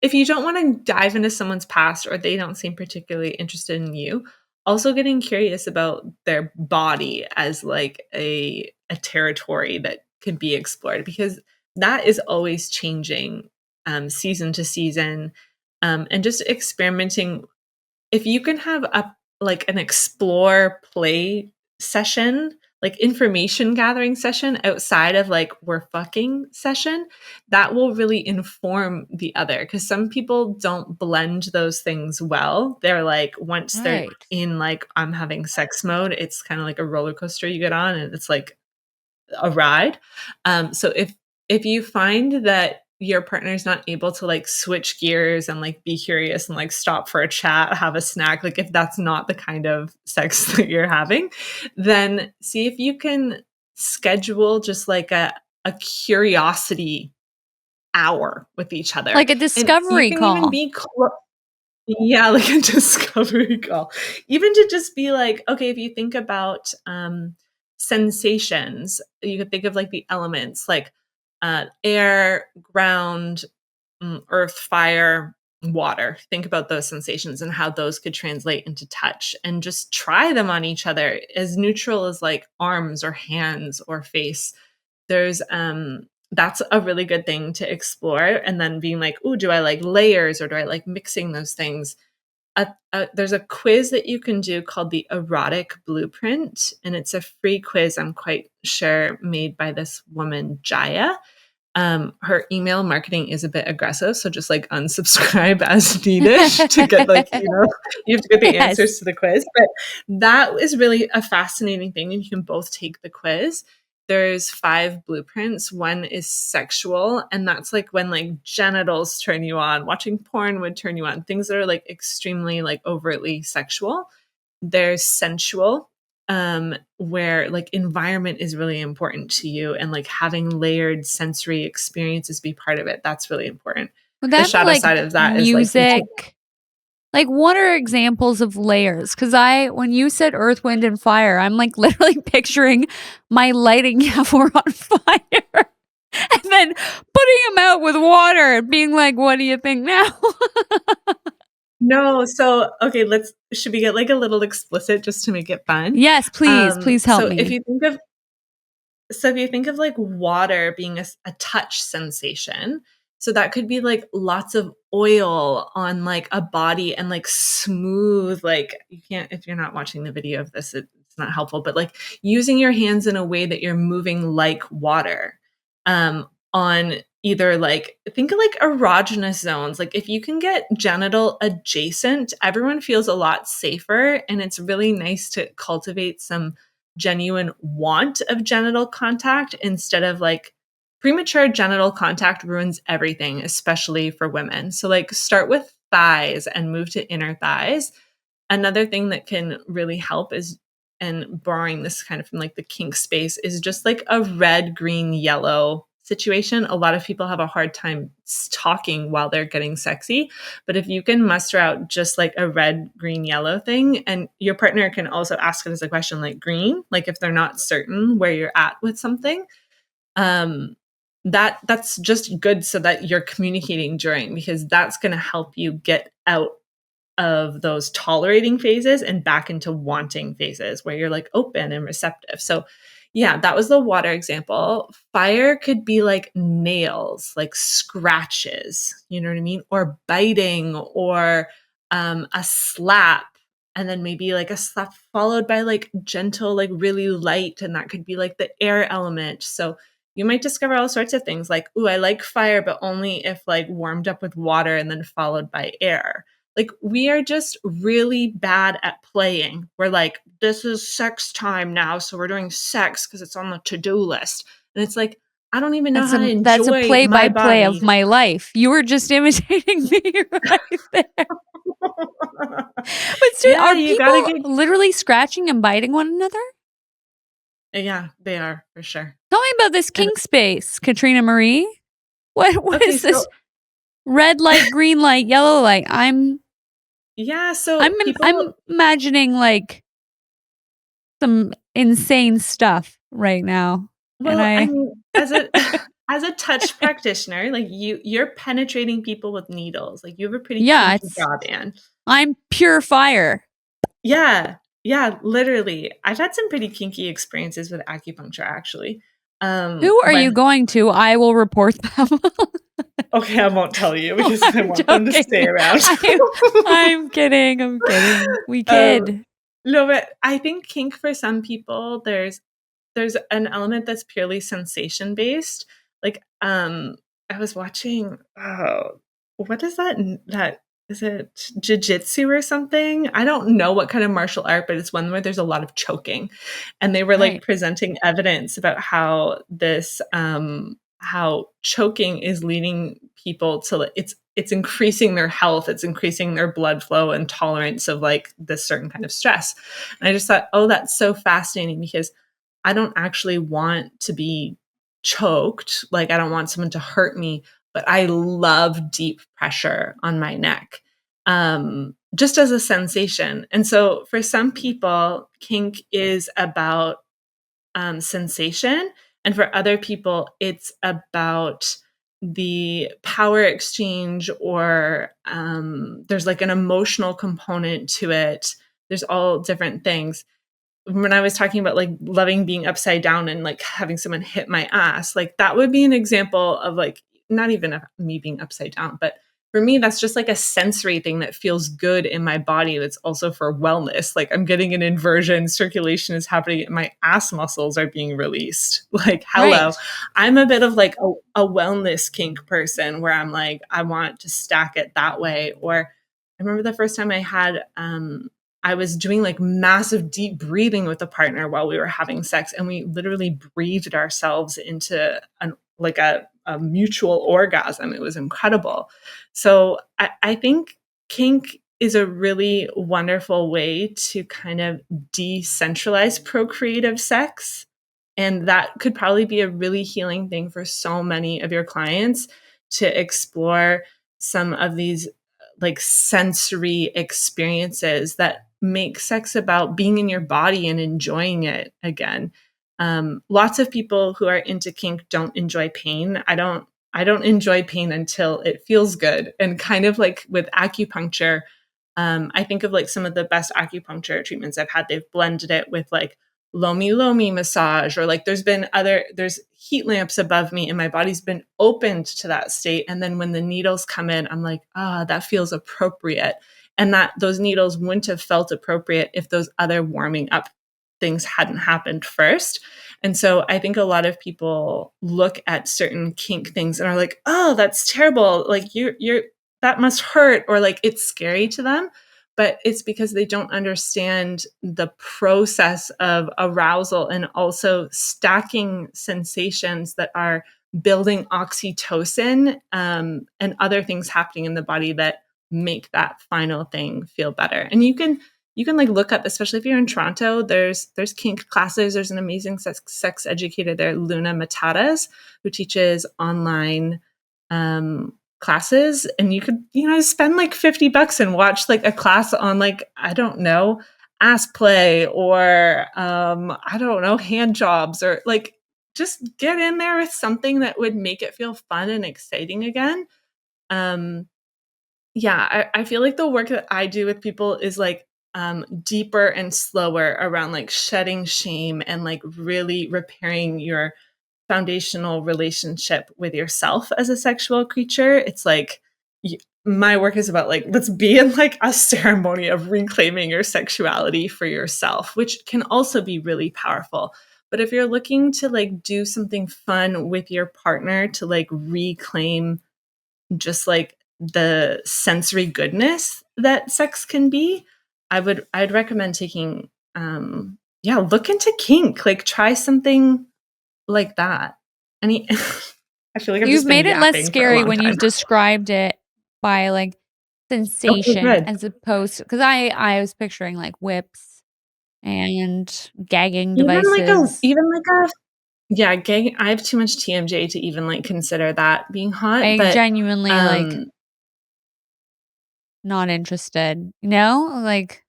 If you don't want to dive into someone's past or they don't seem particularly interested in you, also getting curious about their body as like a territory that can be explored, because that is always changing season to season, and just experimenting. If you can have a like an explore play session, like information gathering session outside of like we're fucking session, that will really inform the other, because some people don't blend those things well. They're like, once they're right. in like I'm having sex mode, it's kind of like a roller coaster you get on, and it's like a ride. So if you find that your partner's not able to like switch gears and like be curious and like stop for a chat, have a snack, like if that's not the kind of sex that you're having, then see if you can schedule just like a curiosity hour with each other. Like a And you discovery can even call. be yeah, like a discovery call. Even to just be like, okay, if you think about sensations, you could think of like the elements, like air, ground, earth, fire, water. Think about those sensations and how those could translate into touch, and just try them on each other, as neutral as like arms or hands or face. There's That's a really good thing to explore, and then being like, "Ooh, do I like layers or do I like mixing those things?" There's a quiz that you can do called the Erotic Blueprint, and it's a free quiz, I'm quite sure, made by this woman, Jaya. Her email marketing is a bit aggressive, so just like unsubscribe as needed to get like, you have to get the Yes. answers to the quiz. But that is really a fascinating thing, and you can both take the quiz. There's 5 blueprints. One is sexual, and that's like when like genitals turn you on, watching porn would turn you on, things that are like extremely like overtly sexual. There's sensual, where like environment is really important to you, and like having layered sensory experiences be part of it. That's really important. Would The that be shadow like side of that is like music? Like, what are examples of layers? Because when you said earth, wind, and fire, I'm like literally picturing my lighting Yavor on fire and then putting him out with water and being like, what do you think now? no. So okay, should we get like a little explicit just to make it fun? Yes, please. Please help So if me. you think of So if you think of like water being a touch sensation, so that could be like lots of oil on like a body and like smooth, like you can't, if you're not watching the video of this, it's not helpful, but like using your hands in a way that you're moving like water, on either like, think of like erogenous zones. Like if you can get genital adjacent, everyone feels a lot safer, and it's really nice to cultivate some genuine want of genital contact, instead of like premature genital contact ruins everything, especially for women. So like start with thighs and move to inner thighs. Another thing that can really help is, and borrowing this kind of from like the kink space, is just like a red, green, yellow situation. A lot of people have a hard time talking while they're getting sexy, but if you can muster out just like a red, green, yellow thing, and your partner can also ask it as a question like green, like if they're not certain where you're at with something, that's just good, so that you're communicating during, because that's going to help you get out of those tolerating phases and back into wanting phases where you're like open and receptive. So yeah, that was the water example. Fire could be like nails, like scratches, you know what I mean? Or biting, or a slap, and then maybe like a slap followed by like gentle, like really light. And that could be like the air element. So you might discover all sorts of things like, ooh, I like fire, but only if like warmed up with water and then followed by air. Like, we are just really bad at playing. We're like, this is sex time now, so we're doing sex because it's on the to-do list. And it's like, I don't even know how to That's a enjoy play my by play of body. my life. You were just imitating me right there. But Yeah, are you gotta people get. literally scratching and biting one another? Yeah, they are for sure. Tell me about this And kink space, Katrina Marie. What okay, is so this red light, green light, yellow light? yeah, so I'm people. imagining like some insane stuff right now. And Well, I mean, as a as a touch practitioner, like you're penetrating people with needles. Like, you have a pretty yeah, kinky job, Anne. I'm pure fire. Yeah. Yeah, literally. I've had some pretty kinky experiences with acupuncture, actually. Who are you When going to? I will report them. Okay, I won't tell you because I I'm want them to stay joking. around. I'm kidding. I'm kidding. We Um, kid. no, but I think kink for some people, there's an element that's purely sensation based. Like, I was watching, oh, what is that is it jiu-jitsu or something? I don't know what kind of martial art, but it's one where there's a lot of choking. And they were like Right. presenting evidence about how how choking is leading people to it's increasing their health, it's increasing their blood flow and tolerance of like this certain kind of stress. And I just thought, oh, that's so fascinating because I don't actually want to be choked. Like, I don't want someone to hurt me, but I love deep pressure on my neck, just as a sensation. And so for some people, kink is about sensation. And for other people, it's about the power exchange, or there's like an emotional component to it. There's all different things. When I was talking about like loving being upside down and like having someone hit my ass, like that would be an example of like not even me being upside down, but for me, that's just like a sensory thing that feels good in my body. That's also for wellness. Like, I'm getting an inversion, circulation is happening, and my ass muscles are being released. Like, hello. Right. I'm a bit of like a wellness kink person where I'm like, I want to stack it that way. Or I remember the first time I was doing like massive deep breathing with a partner while we were having sex, and we literally breathed ourselves into a mutual orgasm. It was incredible. So I think kink is a really wonderful way to kind of decentralize procreative sex. And that could probably be a really healing thing for so many of your clients, to explore some of these like sensory experiences that make sex about being in your body and enjoying it again. Lots of people who are into kink don't enjoy pain. I don't enjoy pain until it feels good. And kind of like with acupuncture, I think of like some of the best acupuncture treatments I've had. They've blended it with like lomi lomi massage, or like there's heat lamps above me and my body's been opened to that state. And then when the needles come in, I'm like, that feels appropriate. And that those needles wouldn't have felt appropriate if those other warming up things hadn't happened first. And so I think a lot of people look at certain kink things and are like, oh, that's terrible. Like, you're that must hurt, or like it's scary to them. But it's because they don't understand the process of arousal and also stacking sensations that are building oxytocin, and other things happening in the body that make that final thing feel better. And you can like look up, especially if you're in Toronto, there's kink classes. There's an amazing sex educator there, Luna Matatas, who teaches online classes. And you could, spend like $50 and watch like a class on like, I don't know, ass play, or I don't know, hand jobs, or like just get in there with something that would make it feel fun and exciting again. Um, I feel like the work that I do with people is like deeper and slower around like shedding shame and like really repairing your foundational relationship with yourself as a sexual creature. It's like my work is about like, let's be in like a ceremony of reclaiming your sexuality for yourself, which can also be really powerful. But if you're looking to like do something fun with your partner to like reclaim just like the sensory goodness that sex can be, I'd recommend taking look into kink, like try something like that. Any I feel like I've You've just been made it less yapping for a scary long when time. you've described it by like Okay, sensation good. as opposed to, because I was picturing like whips and gagging devices. Even like a yeah, gay I have too much TMJ to even like consider that being hot, I but genuinely like um not interested. You know? Like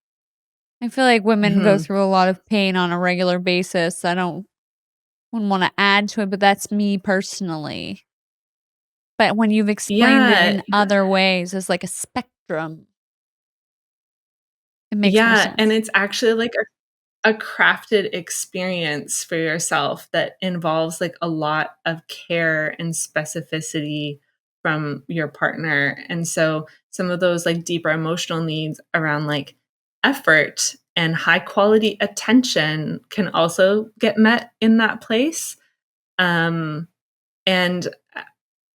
I feel like women go mhm. through a lot of pain on a regular basis. I don't wouldn't want to add to it, but that's me personally. But when you've explained it Yeah, in other ways as like a spectrum, it makes more yeah, and sense. it's actually like a crafted experience for yourself that involves like a lot of care and specificity from your partner. And so some of those like deeper emotional needs around like effort and high quality attention can also get met in that place. Um, and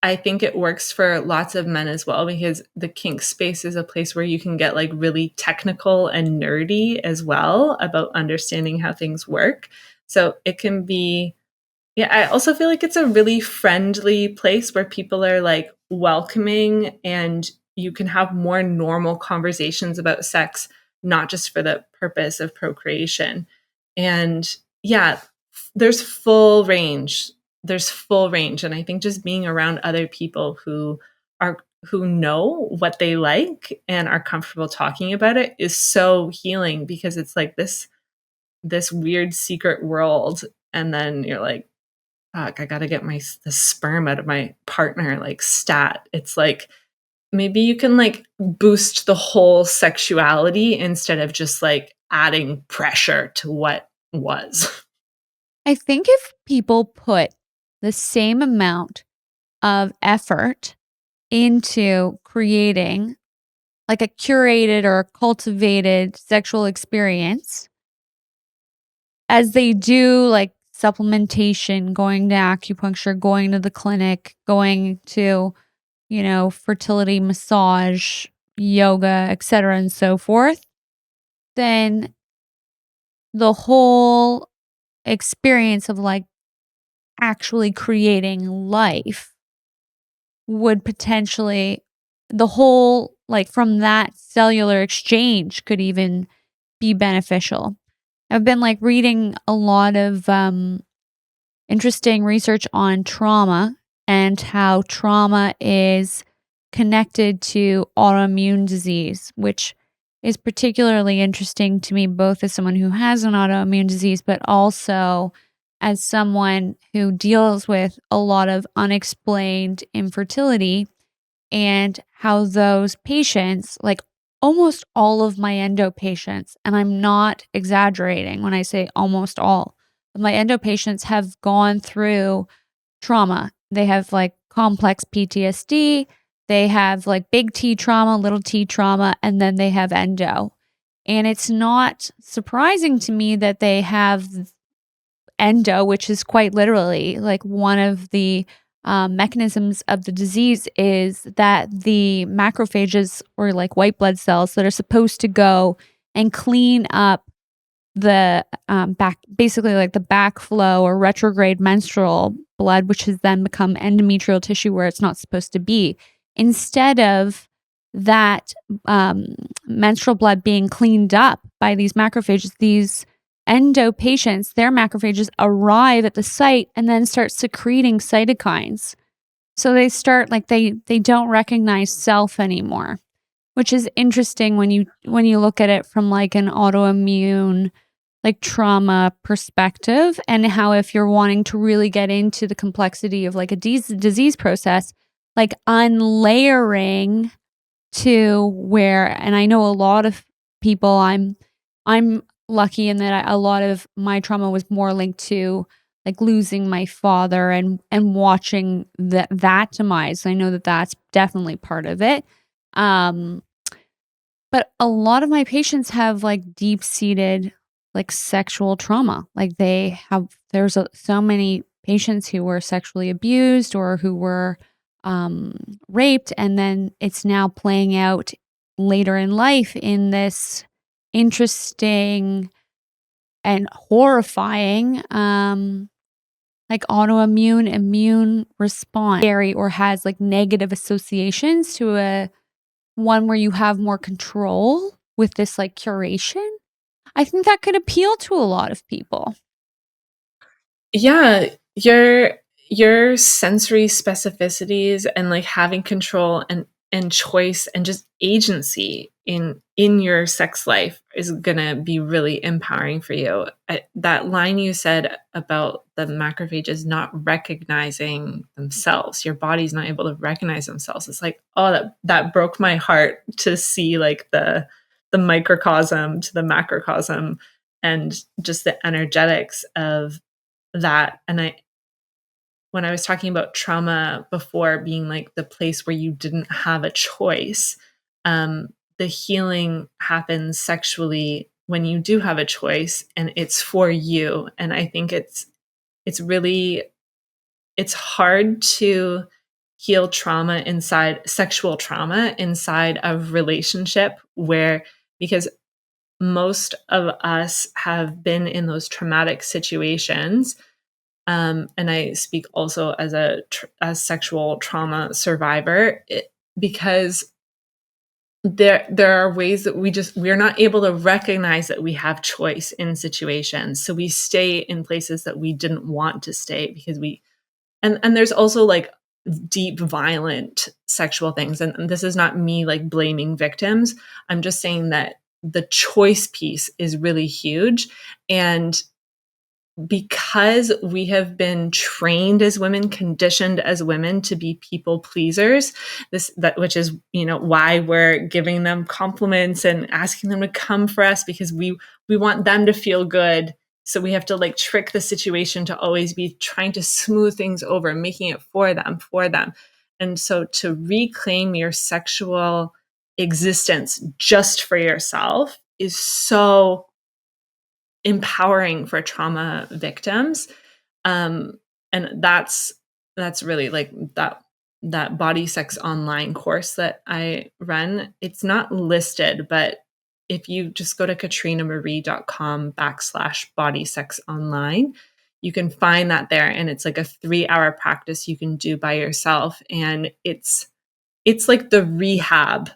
I think it works for lots of men as well because the kink space is a place where you can get like really technical and nerdy as well about understanding how things work. So it can be, yeah, I also feel like it's a really friendly place where people are like welcoming and you can have more normal conversations about sex, not just for the purpose of procreation. And yeah, there's full range. There's full range. And I think just being around other people who know what they like and are comfortable talking about it is so healing because it's like this weird secret world. And then you're like, fuck, I gotta get the sperm out of my partner, like stat. It's like maybe you can like boost the whole sexuality instead of just like adding pressure to what was. I think if people put the same amount of effort into creating like a curated or a cultivated sexual experience as they do like supplementation, going to acupuncture, going to the clinic, going to, fertility massage, yoga, etc., and so forth, then the whole experience of like actually creating life would potentially, the whole, like from that cellular exchange could even be beneficial. I've been like reading a lot of interesting research on trauma and how trauma is connected to autoimmune disease, which is particularly interesting to me, both as someone who has an autoimmune disease, but also as someone who deals with a lot of unexplained infertility and how those patients, like almost all of my endo patients, and I'm not exaggerating when I say almost all of my endo patients have gone through trauma. They have like complex PTSD, they have like big T trauma, little t trauma, and then they have endo. And it's not surprising to me that they have endo, which is quite literally like one of the mechanisms of the disease is that the macrophages or like white blood cells that are supposed to go and clean up the back, basically like the backflow or retrograde menstrual blood, which has then become endometrial tissue where it's not supposed to be. Instead of that menstrual blood being cleaned up by these macrophages, these endo patients, their macrophages arrive at the site and then start secreting cytokines. So they start like they don't recognize self anymore, which is interesting when you look at it from like an autoimmune like trauma perspective, and how if you're wanting to really get into the complexity of like a disease process, like unlayering to where, and I know a lot of people, I'm lucky in that a lot of my trauma was more linked to like losing my father and watching that demise. I know that that's definitely part of it. Um, but a lot of my patients have like deep-seated like sexual trauma. Like so many patients who were sexually abused or who were um raped, and then it's now playing out later in life in this interesting and horrifying like autoimmune immune response, scary, or has like negative associations to a one where you have more control with this like curation. I think that could appeal to a lot of people. Yeah, your sensory specificities and like having control and choice and just agency in your sex life is gonna be really empowering for you. That line you said about the macrophages not recognizing themselves, your body's not able to recognize themselves. It's like, oh, that broke my heart to see like the microcosm to the macrocosm and just the energetics of that. And when I was talking about trauma before being like the place where you didn't have a choice, the healing happens sexually when you do have a choice and it's for you. And I think it's really it's hard to heal trauma inside sexual trauma inside of relationship where because most of us have been in those traumatic situations, and I speak also as as sexual trauma survivor, because there are ways that we're not able to recognize that we have choice in situations, so we stay in places that we didn't want to stay because we and there's also like deep violent sexual things, and this is not me like blaming victims. I'm just saying that the choice piece is really huge, and because we have been trained as women, conditioned as women to be people pleasers, which is, why we're giving them compliments and asking them to come for us because we want them to feel good. So we have to like trick the situation to always be trying to smooth things over, making it for them. And so to reclaim your sexual existence just for yourself is so empowering for trauma victims. And that's really like that body sex online course that I run. It's not listed, but if you just go to katrinamarie.com/body sex online, you can find that there. And it's like a 3-hour practice you can do by yourself. And it's like the rehab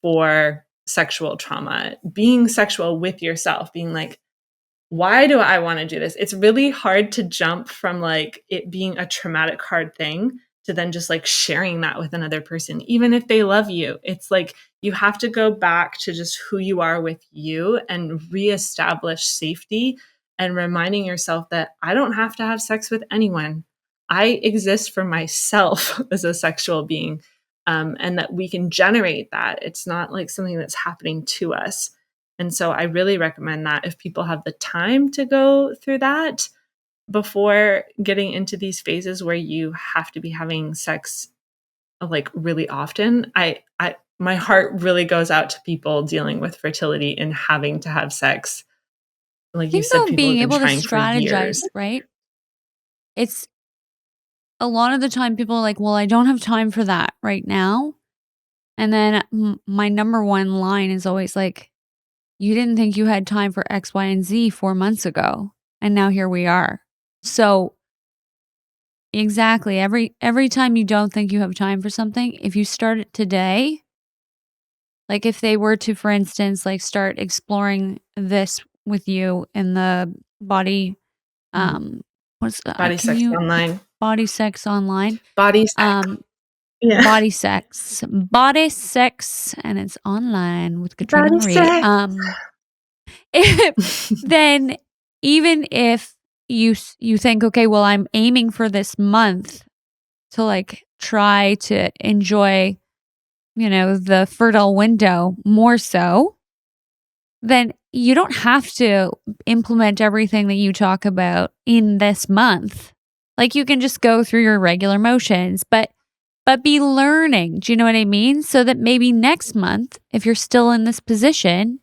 for sexual trauma, being sexual with yourself, being like, why do I want to do this? It's really hard to jump from like it being a traumatic, hard thing to then just like sharing that with another person, even if they love you. It's like you have to go back to just who you are with you and reestablish safety and reminding yourself that I don't have to have sex with anyone. I exist for myself as a sexual being, and that we can generate that. It's not like something that's happening to us. And so I really recommend that if people have the time to go through that before getting into these phases where you have to be having sex like really often. I my heart really goes out to people dealing with fertility and having to have sex. I Like you think said, though people have being been able to trying for strategize, years. right? It's a lot of the time people are like, "Well, I don't have time for that right now." And then my number one line is always like, "You didn't think you had time for X, Y, and Z 4 months ago, and now here we are." So, exactly, every time you don't think you have time for something, if you start it today, like if they were to, for instance, like start exploring this with you in the body, Mhm. um, what's Body can sex you online. body sex online, Body sex. um, Yeah. body sex, and it's online with Katrina Body Marie. sex. If then even if you think, okay, well, I'm aiming for this month to like try to enjoy the fertile window more so, then you don't have to implement everything that you talk about in this month. Like you can just go through your regular motions, but be learning. Do you know what I mean? So that maybe next month, if you're still in this position,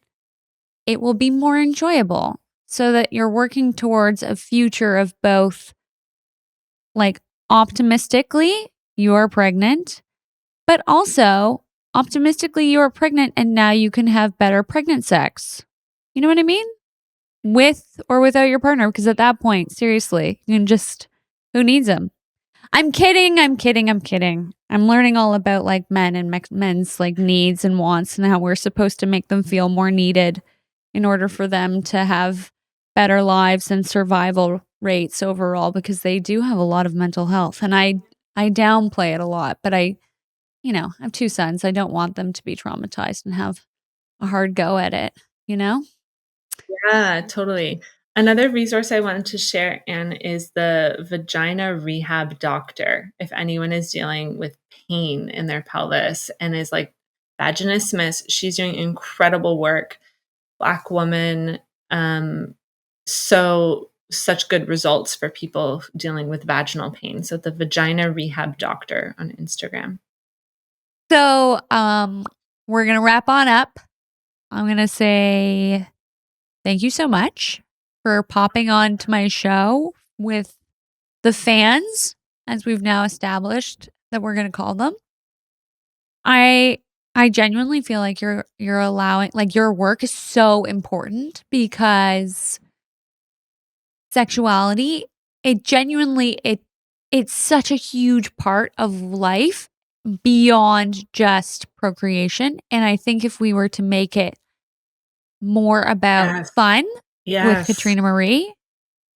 it will be more enjoyable so that you're working towards a future of both, like, optimistically, you're pregnant, but also optimistically, you're pregnant and now you can have better pregnant sex. You know what I mean? With or without your partner, because at that point, seriously, you can just, who needs them? I'm kidding. I'm learning all about like men and men's like needs and wants and how we're supposed to make them feel more needed in order for them to have better lives and survival rates overall, because they do have a lot of mental health. And I downplay it a lot, but I have 2 sons. I don't want them to be traumatized and have a hard go at it, you know? Yeah, totally. Another resource I wanted to share, Anne, is the Vagina Rehab Doctor. If anyone is dealing with pain in their pelvis and is like vaginismus, she's doing incredible work. Black woman. Such good results for people dealing with vaginal pain. So the Vagina Rehab Doctor on Instagram. So, we're going to wrap on up. I'm going to say thank you so much for popping on to my show with the fans, as we've now established that we're going to call them. I genuinely feel like you're allowing, like, your work is so important, because sexuality, it's such a huge part of life beyond just procreation. And I think if we were to make it more about Yes. fun with Yes. Katrina Marie,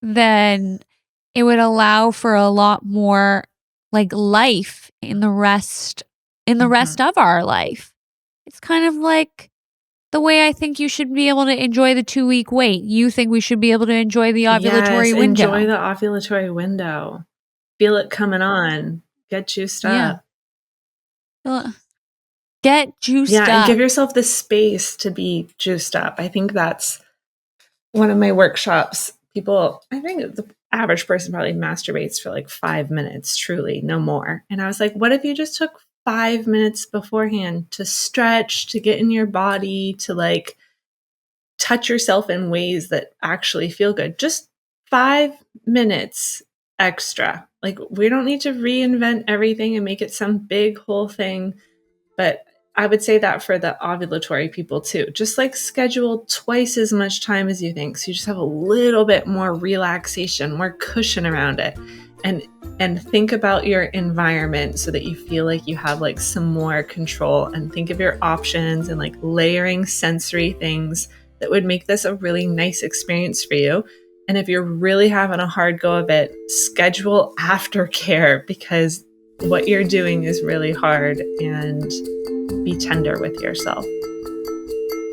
then it would allow for a lot more like life in the rest of our life. It's kind of like the way I think you should be able to enjoy the 2-week wait. You think we should be able to enjoy the ovulatory Yes, window. enjoy the ovulatory window. Feel it coming on. Get juiced up. Get juiced Yeah, up. and give yourself the space to be juiced up. I think that's one of my workshops. I think the average person probably masturbates for like 5 minutes, truly, no more. And I was like, what if you just took 5 minutes beforehand to stretch, to get in your body, to like touch yourself in ways that actually feel good? Just 5 minutes extra. Like, we don't need to reinvent everything and make it some big whole thing. But I would say that for the ovulatory people too. Just like schedule twice as much time as you think. So you just have a little bit more relaxation, more cushion around it. And think about your environment so that you feel like you have like some more control, and think of your options and like layering sensory things that would make this a really nice experience for you. And if you're really having a hard go of it, schedule aftercare, because what you're doing is really hard, and be tender with yourself.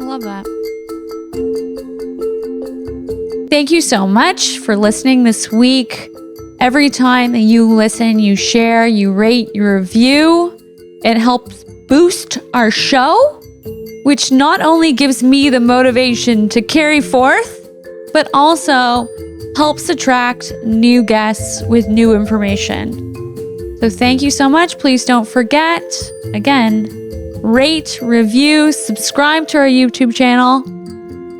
I love that. Thank you so much for listening this week. Every time that you listen, you share, you rate, you review, it helps boost our show, which not only gives me the motivation to carry forth, but also helps attract new guests with new information. So thank you so much. Please don't forget, again, rate, review, subscribe to our YouTube channel,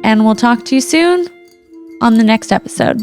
and we'll talk to you soon on the next episode.